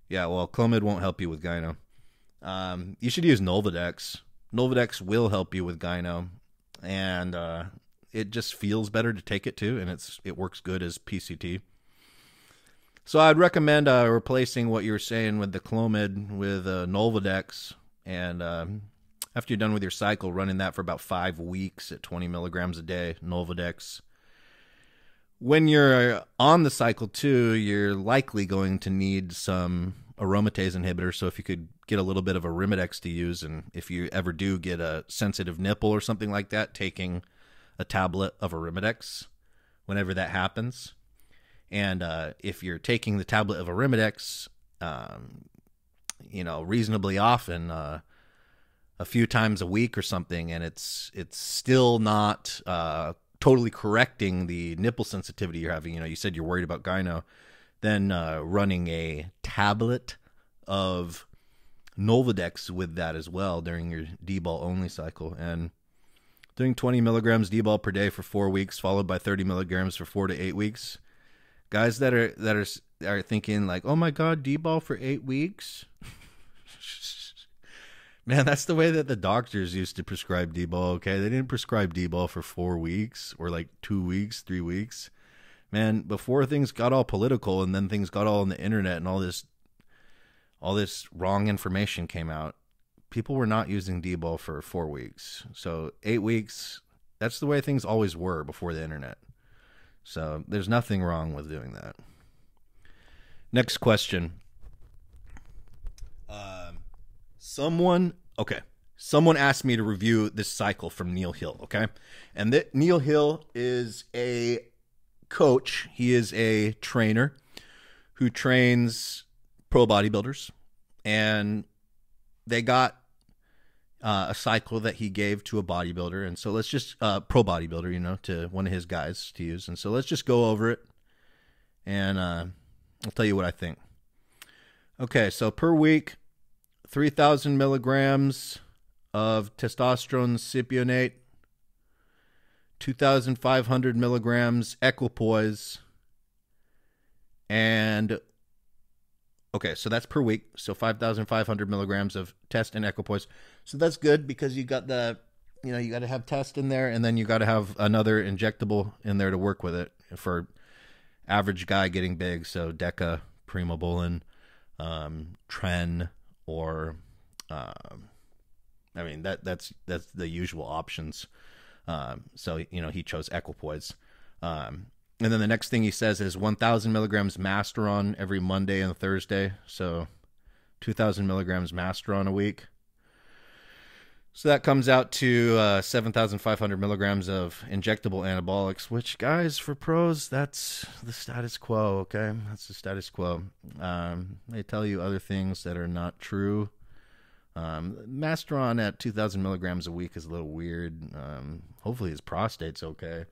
Yeah, well, Clomid won't help you with gyno. You should use Nolvadex. Nolvadex will help you with gyno, and it just feels better to take it too, and it works good as PCT. So I'd recommend replacing what you were saying with the Clomid with Nolvadex, and after you're done with your cycle, running that for about 5 weeks at 20 milligrams a day, Nolvadex. When you're on the cycle too, you're likely going to need some aromatase inhibitor. So if you could get a little bit of Arimidex to use, and if you ever do get a sensitive nipple or something like that, taking a tablet of Arimidex whenever that happens. And if you're taking the tablet of Arimidex, reasonably often, a few times a week or something, and it's still not totally correcting the nipple sensitivity you're having. You said you're worried about gyno. Then running a tablet of Nolvadex with that as well during your Dbol only cycle, and doing 20 milligrams Dbol per day for 4 weeks, followed by 30 milligrams for 4 to 8 weeks. Guys that are thinking like, oh my God, Dbol for 8 weeks. Man, that's the way that the doctors used to prescribe Dbol, okay? They didn't prescribe Dbol for 4 weeks or like 2 weeks, 3 weeks. Man, before things got all political and then things got all on the internet and all all this wrong information came out, people were not using Dbol for 4 weeks. So 8 weeks, that's the way things always were before the internet. So there's nothing wrong with doing that. Next question. Someone asked me to review this cycle from Neil Hill, okay? And Neil Hill is a coach. He is a trainer who trains pro bodybuilders. And they got a cycle that he gave to a bodybuilder. And so let's just, pro bodybuilder, to one of his guys to use. And so let's just go over it. And I'll tell you what I think. Okay, so per week, 3,000 milligrams of testosterone cypionate, 2,500 milligrams equipoise, and okay, so that's per week. So 5,500 milligrams of test and equipoise. So that's good because you got the, you got to have test in there, and then you got to have another injectable in there to work with it for average guy getting big. So Deca, Primobolan, Tren, or that's the usual options. So he chose equipoise. And then the next thing he says is 1,000 milligrams Masteron every Monday and Thursday. So 2,000 milligrams Masteron a week. So that comes out to 7,500 milligrams of injectable anabolics, which, guys, for pros, that's the status quo, okay? That's the status quo. They tell you other things that are not true. Masteron at 2,000 milligrams a week is a little weird. Hopefully his prostate's okay,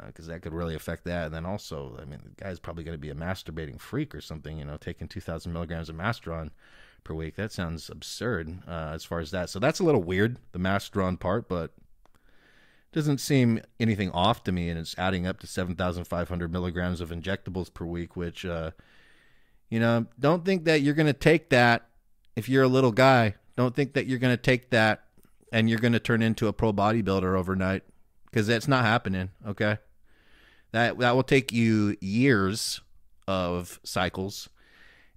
because that could really affect that. And then also, the guy's probably going to be a masturbating freak or something, taking 2,000 milligrams of Masteron per week. That sounds absurd as far as that. So that's a little weird, the Masteron part, but it doesn't seem anything off to me, and it's adding up to 7,500 milligrams of injectables per week, which, don't think that you're going to take that if you're a little guy. Don't think that you're going to take that and you're going to turn into a pro bodybuilder overnight, because that's not happening, okay? That will take you years of cycles.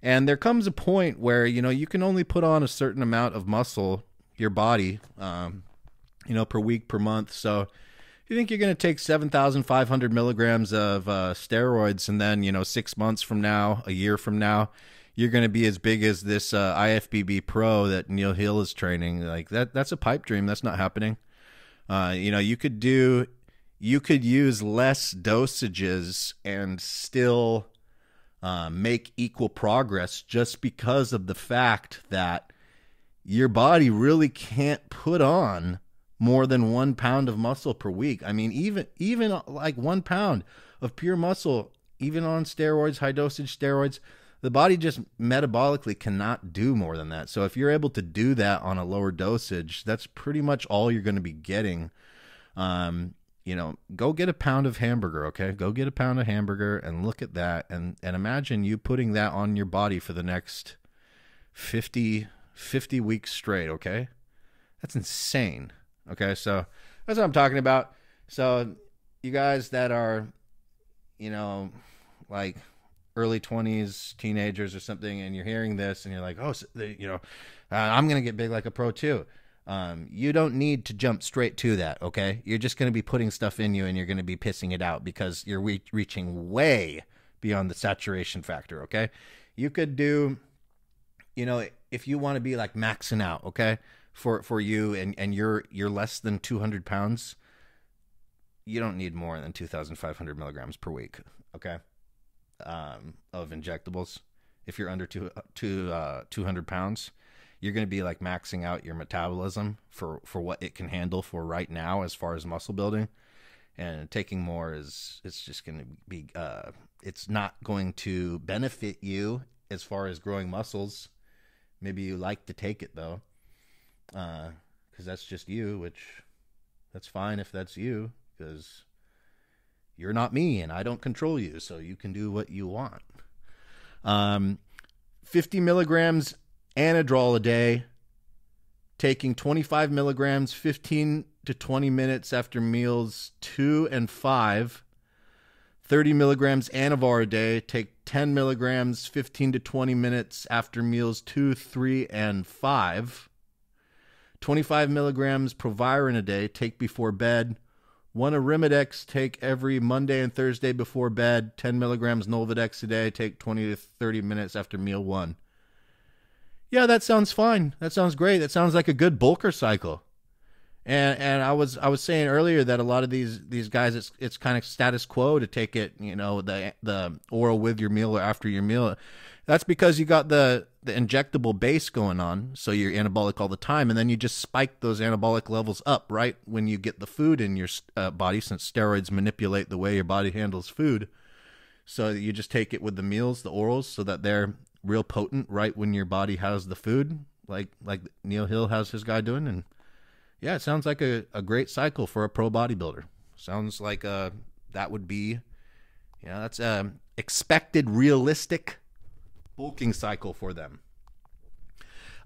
And there comes a point where, you can only put on a certain amount of muscle, your body, per week, per month. So if you think you're going to take 7,500 milligrams of steroids, and then, 6 months from now, a year from now, you're going to be as big as this IFBB pro that Neil Hill is training, like that's a pipe dream. That's not happening. You could use less dosages and still make equal progress, just because of the fact that your body really can't put on more than 1 pound of muscle per week. Even like 1 pound of pure muscle, even on steroids, high dosage steroids, the body just metabolically cannot do more than that. So if you're able to do that on a lower dosage, that's pretty much all you're going to be getting. Go get a pound of hamburger, okay? Go get a pound of hamburger and look at that, and imagine you putting that on your body for the next 50 weeks straight, okay? That's insane, okay? So that's what I'm talking about. So you guys that are, like early 20s, teenagers or something, and you're hearing this and you're like, I'm going to get big like a pro too. You don't need to jump straight to that, okay? You're just going to be putting stuff in you, and you're going to be pissing it out because you're reaching way beyond the saturation factor, okay? You could do, if you want to be like maxing out, okay, for you, and you're less than 200 pounds, you don't need more than 2,500 milligrams per week, okay, of injectables. If you're under 200 pounds, you're going to be like maxing out your metabolism for what it can handle for right now as far as muscle building. And taking more it's just going to be, it's not going to benefit you as far as growing muscles. Maybe you like to take it though, because that's just you, which that's fine if that's you, because you're not me and I don't control you, so you can do what you want. 50 milligrams Anadrol a day, taking 25 milligrams 15 to 20 minutes after meals 2 and 5, 30 milligrams Anavar a day. Take 10 milligrams 15 to 20 minutes after meals 2, 3, and 5. 25 milligrams Proviron a day. Take before bed. 1 Arimidex. Take every Monday and Thursday before bed. 10 milligrams Nolvadex a day. Take 20 to 30 minutes after meal 1. Yeah, that sounds fine. That sounds great. That sounds like a good bulker cycle. And I was saying earlier that a lot of these guys, it's kind of status quo to take it, you know, the oral with your meal or after your meal. That's because you got the injectable base going on, so you're anabolic all the time, and then you just spike those anabolic levels up right when you get the food in your body, since steroids manipulate the way your body handles food. So you just take it with the meals, the orals, so that they're real potent right when your body has the food, like Neil Hill has his guy doing. And yeah, it sounds like a great cycle for a pro bodybuilder. Sounds like that would be, you know, that's a expected, realistic bulking cycle for them.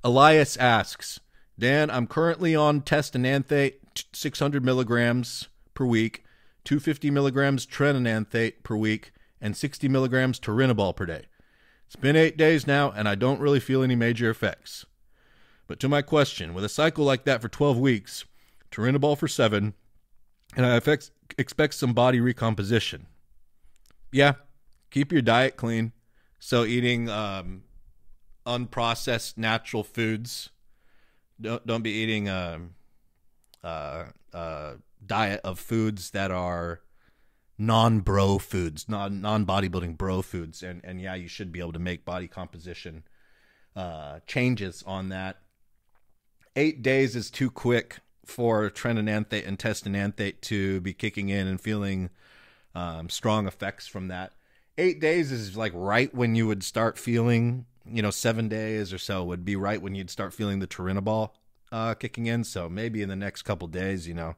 Elias asks, Dan, I'm currently on Test and Anthate 600 milligrams per week, 250 milligrams Tren and Anthate per week, and 60 milligrams Turinabol per day. It's been 8 days now, and I don't really feel any major effects. But to my question, with a cycle like that for 12 weeks, Turinabol for 7, and I expect some body recomposition. Yeah, keep your diet clean. So eating unprocessed natural foods. Don't be eating diet of foods that are non-bro foods, non-bodybuilding bro foods. And yeah, you should be able to make body composition changes on that. 8 days is too quick for Tren and Anthate and Test and Anthate to be kicking in and feeling strong effects from that. 8 days is like right when you would start feeling, you know, 7 days or so would be right when you'd start feeling the Turinabol kicking in. So maybe in the next couple days, you know,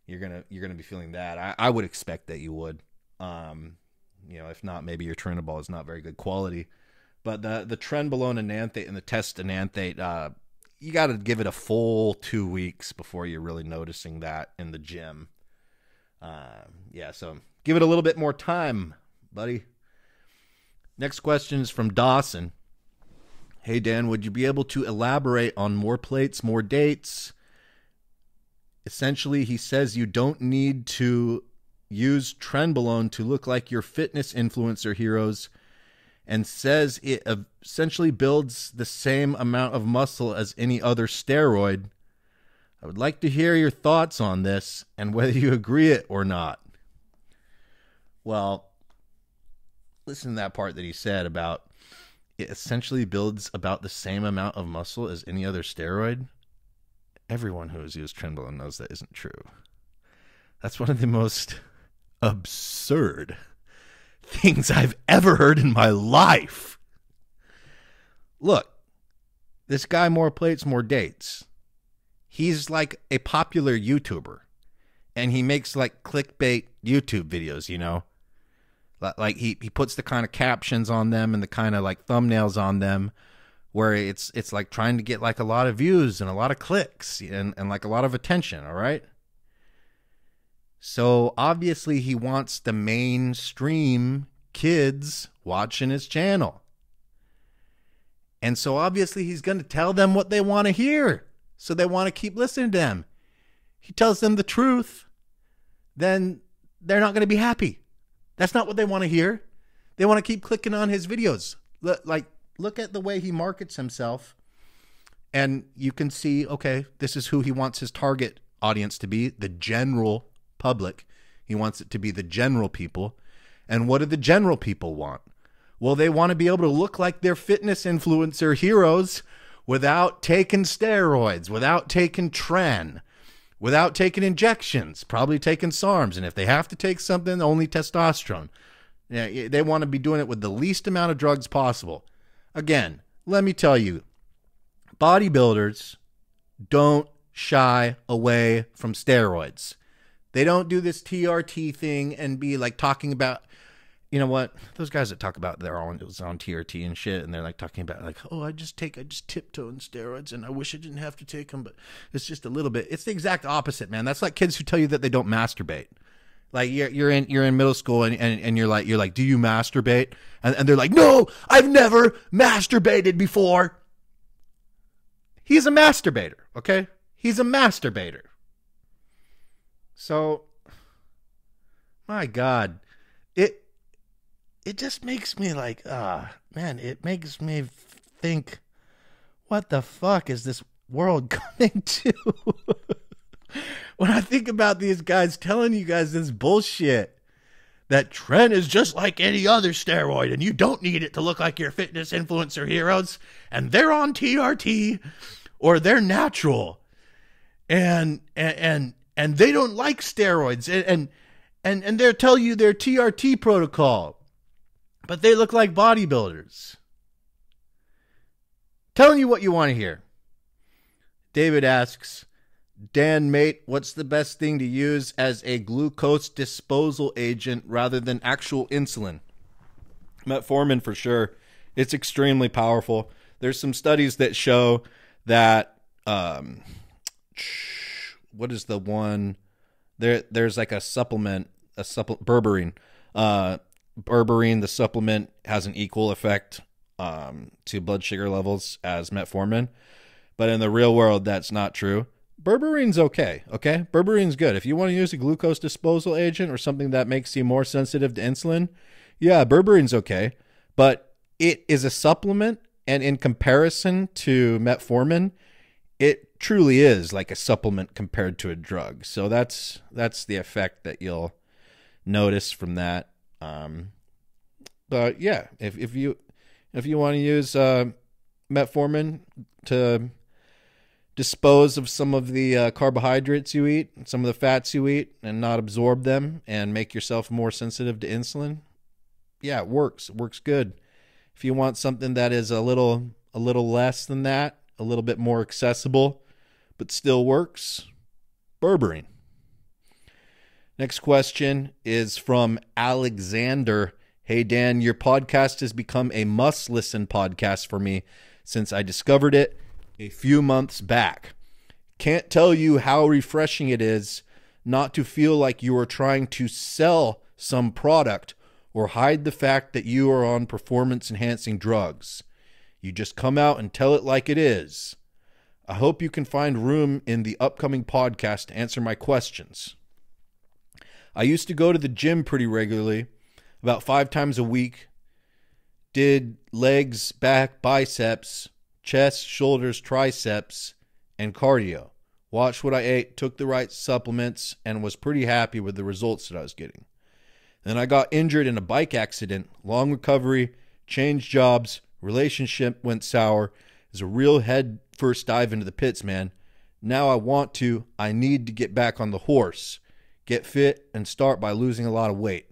you're gonna be feeling that. I would expect that you would. You know, if not, maybe your Turinabol is not very good quality. But the Trenbolone and Anthate and the Test and Anthate, you got to give it a full 2 weeks before you're really noticing that in the gym. Yeah, so give it a little bit more time, buddy. Next question is from Dawson. Hey, Dan, would you be able to elaborate on more plates, more dates? Essentially, he says you don't need to use Trenbolone to look like your fitness influencer heroes, and says it essentially builds the same amount of muscle as any other steroid. I would like to hear your thoughts on this and whether you agree it or not. Well, listen to that part that he said about it essentially builds about the same amount of muscle as any other steroid. Everyone who has used Trenbolone knows that isn't true. That's one of the most absurd things I've ever heard in my life. Look, this guy, more plates, more dates. He's like a popular YouTuber, and he makes like clickbait YouTube videos, you know? Like he puts the kind of captions on them and the kind of like thumbnails on them where it's like trying to get like a lot of views and a lot of clicks and like a lot of attention, all right? So obviously he wants the mainstream kids watching his channel. And so obviously he's going to tell them what they want to hear. So they want to keep listening to him. He tells them the truth, then they're not going to be happy. That's not what they want to hear. They want to keep clicking on his videos. Look at the way he markets himself. And you can see, okay, this is who he wants his target audience to be, the general public. He wants it to be the general people. And what do the general people want? Well, they want to be able to look like their fitness influencer heroes without taking steroids, without taking Tren, without taking injections, probably taking SARMs. And if they have to take something, only testosterone. Yeah, they want to be doing it with the least amount of drugs possible. Again, let me tell you, bodybuilders don't shy away from steroids. They don't do this TRT thing and be like talking about, you know what? Those guys that talk about it was on TRT and shit, and they're like talking about like, oh, I just tiptoe in steroids, and I wish I didn't have to take them, but it's just a little bit. It's the exact opposite, man. That's like kids who tell you that they don't masturbate. Like you're in middle school and you're like, do you masturbate? And they're like, no, I've never masturbated before. He's a masturbator, okay? He's a masturbator. So, my God, it just makes me like, man, it makes me think, what the fuck is this world coming to? When I think about these guys telling you guys this bullshit, that Tren is just like any other steroid and you don't need it to look like your fitness influencer heroes, and they're on TRT or they're natural, and they don't like steroids, and they'll tell you their TRT protocol, but they look like bodybuilders. Telling you what you want to hear. David asks, Dan, mate, what's the best thing to use as a glucose disposal agent rather than actual insulin? Metformin for sure. It's extremely powerful. There's some studies that show that, what is the one? There's like a supplement, berberine. Berberine, the supplement, has an equal effect to blood sugar levels as metformin. But in the real world, that's not true. Berberine's okay? Berberine's good. If you want to use a glucose disposal agent or something that makes you more sensitive to insulin, yeah, berberine's okay. But it is a supplement, and in comparison to metformin, it truly is like a supplement compared to a drug. So that's the effect that you'll notice from that. But yeah, if you want to use metformin to dispose of some of the carbohydrates you eat, some of the fats you eat, and not absorb them and make yourself more sensitive to insulin, yeah, it works. It works good. If you want something that is a little less than that, a little bit more accessible, but still works, berberine. Next question is from Alexander. Hey, Dan, your podcast has become a must-listen podcast for me since I discovered it a few months back. Can't tell you how refreshing it is not to feel like you are trying to sell some product or hide the fact that you are on performance-enhancing drugs. You just come out and tell it like it is. I hope you can find room in the upcoming podcast to answer my questions. I used to go to the gym pretty regularly, about 5 times a week, did legs, back, biceps, chest, shoulders, triceps, and cardio. Watched what I ate, took the right supplements, and was pretty happy with the results that I was getting. Then I got injured in a bike accident, long recovery, changed jobs, relationship went sour. It was a real head first dive into the pits, man. Now I need to get back on the horse, get fit, and start by losing a lot of weight.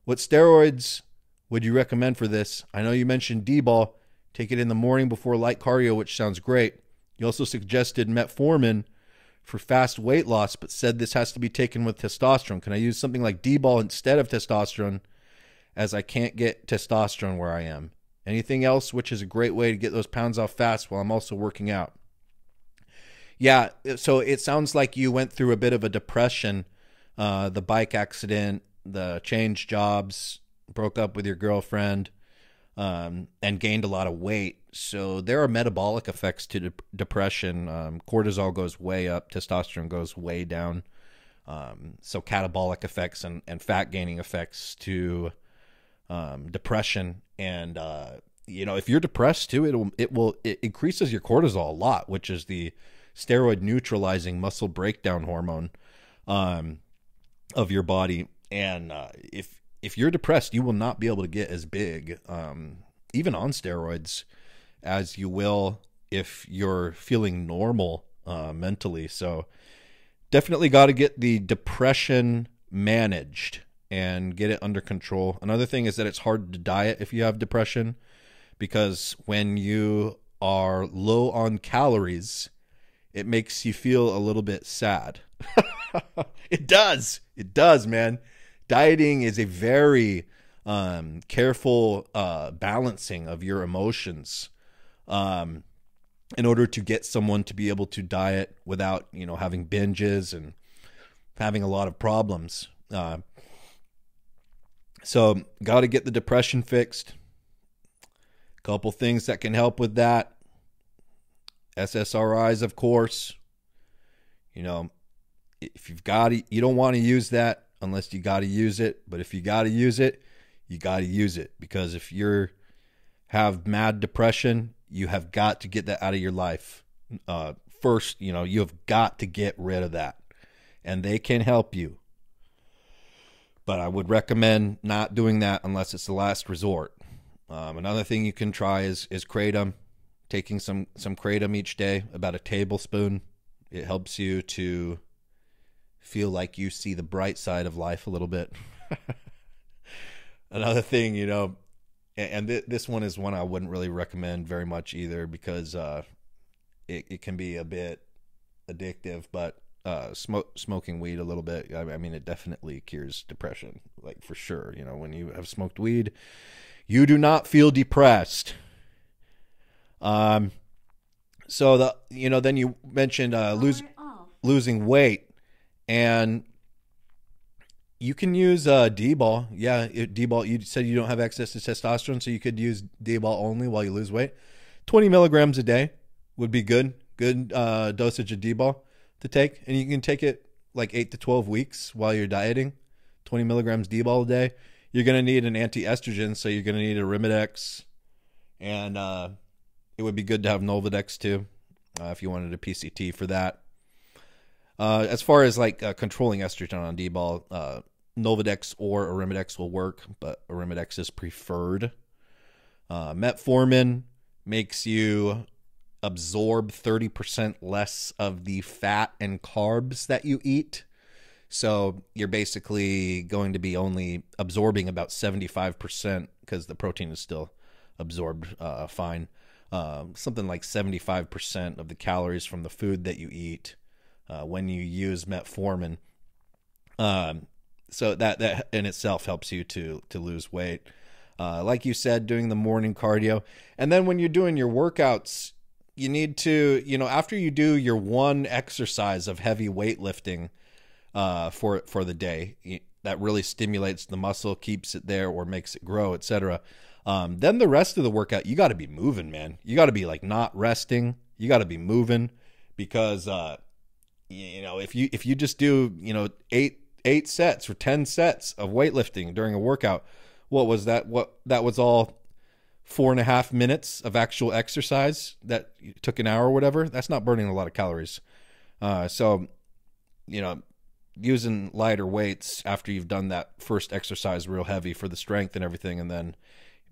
What steroids would you recommend for this? I know you mentioned Dbol. Take it in the morning before light cardio, which sounds great. You also suggested metformin for fast weight loss, but said this has to be taken with testosterone. Can I use something like Dbol instead of testosterone, as I can't get testosterone where I am? Anything else which is a great way to get those pounds off fast while I'm also working out? Yeah, so it sounds like you went through a bit of a depression, the bike accident, the changed jobs, broke up with your girlfriend, and gained a lot of weight. So there are metabolic effects to depression. Cortisol goes way up, testosterone goes way down. So catabolic effects and fat gaining effects to depression. And if you're depressed too, it increases your cortisol a lot, which is the steroid neutralizing muscle breakdown hormone of your body. And if you're depressed, you will not be able to get as big, even on steroids, as you will if you're feeling normal mentally. So definitely got to get the depression managed and get it under control. Another thing is that it's hard to diet if you have depression, because when you are low on calories, it makes you feel a little bit sad. It does, man. Dieting is a very careful balancing of your emotions in order to get someone to be able to diet without, having binges and having a lot of problems. So got to get the depression fixed. Couple things that can help with that. SSRIs, of course. You know, if you've got it, you don't want to use that unless you got to use it. But if you got to use it, you got to use it. Because if you have mad depression, you have got to get that out of your life. First, you know, you have got to get rid of that. And they can help you. But I would recommend not doing that unless it's the last resort. Another thing you can try is kratom. Taking some kratom each day, about a tablespoon. It helps you to feel like you see the bright side of life a little bit. Another thing, you know, and this one is one I wouldn't really recommend very much either, because it can be a bit addictive, but smoking weed a little bit, I mean, it definitely cures depression, like for sure. You know, when you have smoked weed, you do not feel depressed. So then you mentioned losing weight, and you can use Dbol. Yeah, Dbol. You said you don't have access to testosterone, so you could use Dbol only while you lose weight. 20 milligrams a day would be good dosage of Dbol to take, and you can take it like 8 to 12 weeks while you're dieting. 20 milligrams Dbol a day. You're going to need an anti-estrogen, so you're going to need a Arimidex, and it would be good to have Nolvadex too, if you wanted a PCT for that. As far as like controlling estrogen on Dbol, Nolvadex or Arimidex will work, but Arimidex is preferred. Metformin makes you absorb 30% less of the fat and carbs that you eat. So you're basically going to be only absorbing about 75%, because the protein is still absorbed fine. Something like 75% of the calories from the food that you eat when you use metformin. So that in itself helps you to lose weight. Like you said, doing the morning cardio. And then when you're doing your workouts, you need to, you know, after you do your one exercise of heavy weightlifting for the day, that really stimulates the muscle, keeps it there, or makes it grow, etc. Then the rest of the workout, you got to be moving, man. You got to be like not resting. You got to be moving, because you know, if you just do, you know, eight sets or 10 sets of weightlifting during a workout, what was that? That was all 4.5 minutes of actual exercise that took an hour or whatever. That's not burning a lot of calories. So, you know, using lighter weights after you've done that first exercise real heavy for the strength and everything, and then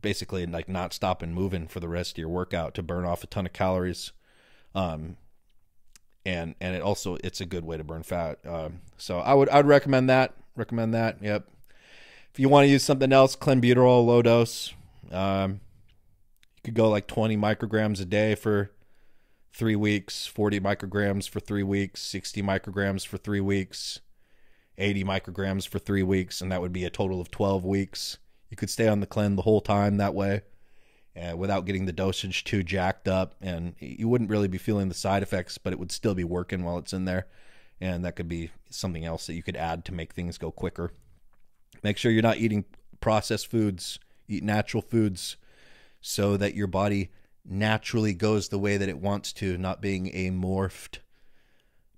basically like not stopping moving for the rest of your workout to burn off a ton of calories. And it also, it's a good way to burn fat. So I'd recommend that. Yep. If you want to use something else, clenbuterol low dose. You could go like 20 micrograms a day for 3 weeks, 40 micrograms for 3 weeks, 60 micrograms for 3 weeks, 80 micrograms for 3 weeks, and that would be a total of 12 weeks. You could stay on the clen the whole time that way, without getting the dosage too jacked up, and you wouldn't really be feeling the side effects, but it would still be working while it's in there, and that could be something else that you could add to make things go quicker. Make sure you're not eating processed foods. Eat natural foods so that your body naturally goes the way that it wants to, not being amorphed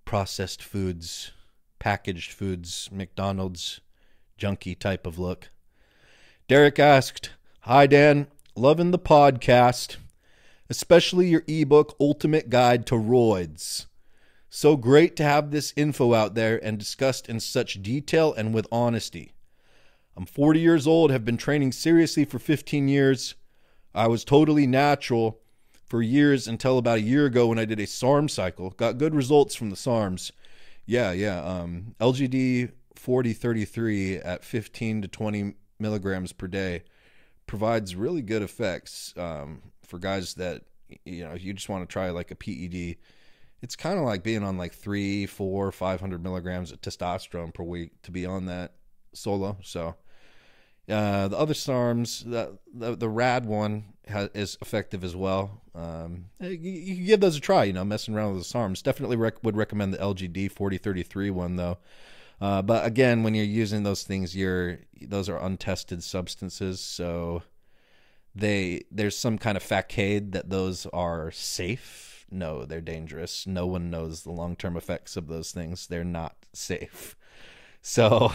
processed foods, packaged foods, McDonald's, junky type of look. Derek asked, "Hi, Dan. Loving the podcast, especially your ebook, Ultimate Guide to ROIDS. So great to have this info out there and discussed in such detail and with honesty. I'm 40 years old, have been training seriously for 15 years. I was totally natural for years until about a year ago when I did a SARM cycle. Got good results from the SARMs. Yeah. LGD 4033 at 15 to 20 milligrams per day provides really good effects for guys that, you know, if you just want to try like a PED. It's kind of like being on like 300, 400, 500 milligrams of testosterone per week to be on that solo. So the other SARMs, the RAD one is effective as well. You can give those a try, you know, messing around with the SARMs. Definitely would recommend the LGD 4033 one though. But again, when you're using those things, those are untested substances, so there's some kind of facade that those are safe. No, they're dangerous. No one knows the long-term effects of those things. They're not safe. So,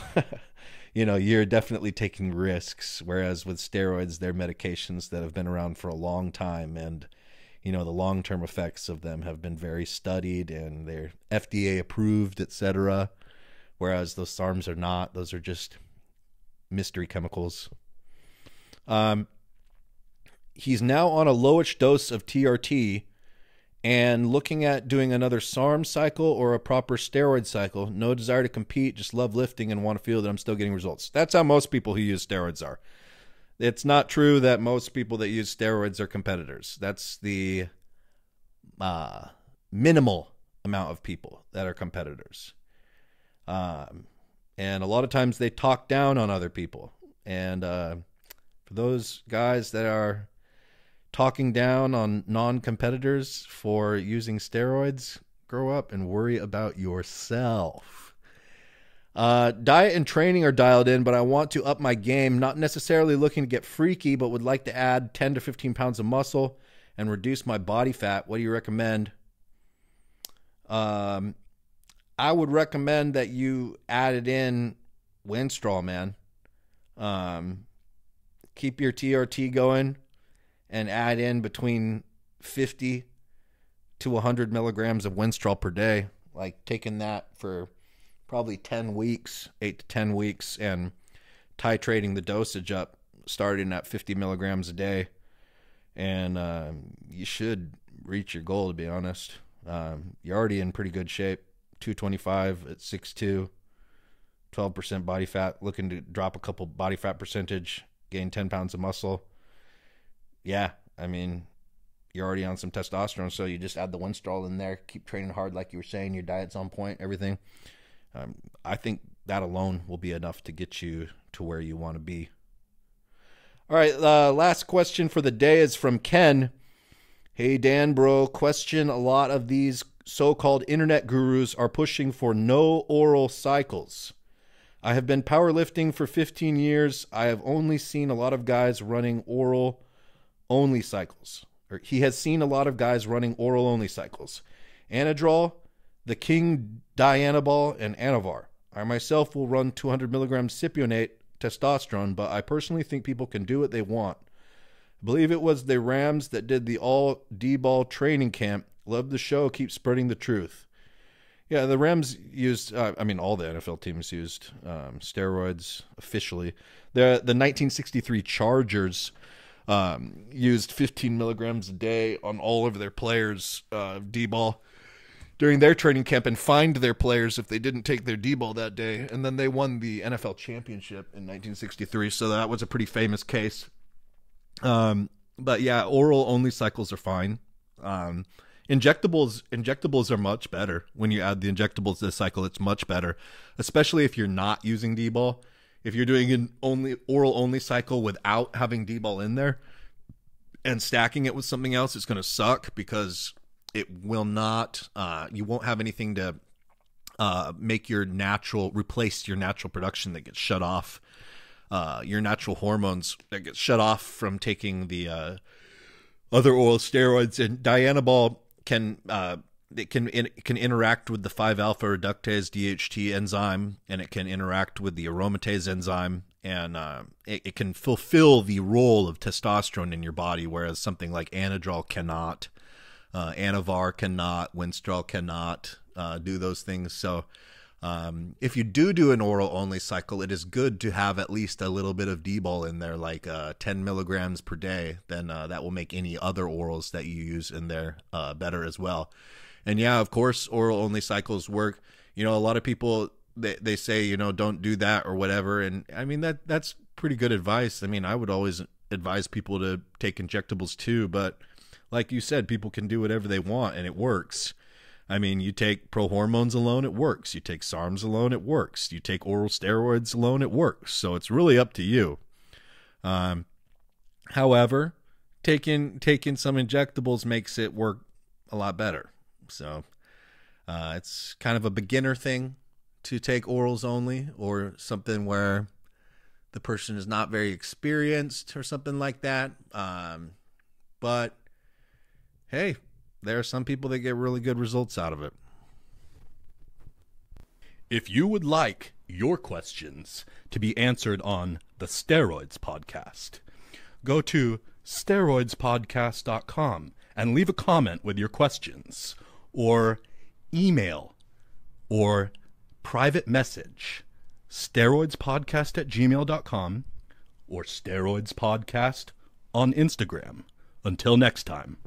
you're definitely taking risks, whereas with steroids, they're medications that have been around for a long time, and the long-term effects of them have been very studied, and they're FDA approved, etc. Whereas those SARMs are not. Those are just mystery chemicals. He's now on a lowish dose of TRT and looking at doing another SARM cycle or a proper steroid cycle. No desire to compete, just love lifting and want to feel that I'm still getting results. That's how most people who use steroids are. It's not true that most people that use steroids are competitors. That's the minimal amount of people that are competitors. And a lot of times they talk down on other people. And for those guys that are talking down on non-competitors for using steroids, grow up and worry about yourself. Diet and training are dialed in, but I want to up my game, not necessarily looking to get freaky, but would like to add 10 to 15 pounds of muscle and reduce my body fat. What do you recommend? I would recommend that you added in Winstrol, man. Keep your TRT going and add in between 50 to 100 milligrams of Winstrol per day. Like taking that for probably 10 weeks, 8 to 10 weeks, and titrating the dosage up, starting at 50 milligrams a day. And you should reach your goal, to be honest. You're already in pretty good shape. 225 at 6'2", 12% body fat, looking to drop a couple body fat percentage, gain 10 pounds of muscle. Yeah, I mean, you're already on some testosterone, so you just add the Winstrol in there, keep training hard like you were saying, your diet's on point, everything. I think that alone will be enough to get you to where you want to be. All right, last question for the day is from Ken. Hey, Dan, bro, question: a lot of these so-called internet gurus are pushing for no oral cycles. I have been powerlifting for 15 years. I have only seen a lot of guys running oral-only cycles. Or he has seen a lot of guys running oral-only cycles. Anadrol, the King Dianabol, and Anavar. I myself will run 200 milligrams cypionate testosterone, but I personally think people can do what they want. I believe it was the Rams that did the all Dbol training camp. Love the show. Keep spreading the truth. Yeah, the Rams used, all the NFL teams used steroids officially. The 1963 Chargers used 15 milligrams a day on all of their players, Dbol, during their training camp, and fined their players if they didn't take their Dbol that day. And then they won the NFL championship in 1963, so that was a pretty famous case. But yeah, oral-only cycles are fine. Injectables are much better. When you add the injectables to the cycle, it's much better, especially if you're not using Dbol. If you're doing an oral-only cycle without having Dbol in there and stacking it with something else, it's going to suck because it will not, you won't have anything to replace your natural production that gets shut off. Your natural hormones that get shut off from taking the other oral steroids. And Dianabol can interact with the 5-alpha reductase DHT enzyme, and it can interact with the aromatase enzyme, and it can fulfill the role of testosterone in your body, whereas something like Anadrol cannot, Anavar cannot, Winstrol cannot do those things. So if you do an oral-only cycle, it is good to have at least a little bit of Dbol in there, like 10 milligrams per day. Then that will make any other orals that you use in there better as well. And yeah, of course, oral-only cycles work. A lot of people, they say, don't do that or whatever. And I mean, that's pretty good advice. I mean, I would always advise people to take injectables too. But like you said, people can do whatever they want, and it works. I mean, you take pro-hormones alone, it works. You take SARMs alone, it works. You take oral steroids alone, it works. So it's really up to you. However, taking some injectables makes it work a lot better. So it's kind of a beginner thing to take orals only, or something where the person is not very experienced or something like that. But hey, there are some people that get really good results out of it. If you would like your questions to be answered on the Steroids podcast, go to steroidspodcast.com and leave a comment with your questions, or email or private message steroidspodcast@gmail.com or steroidspodcast on Instagram. Until next time.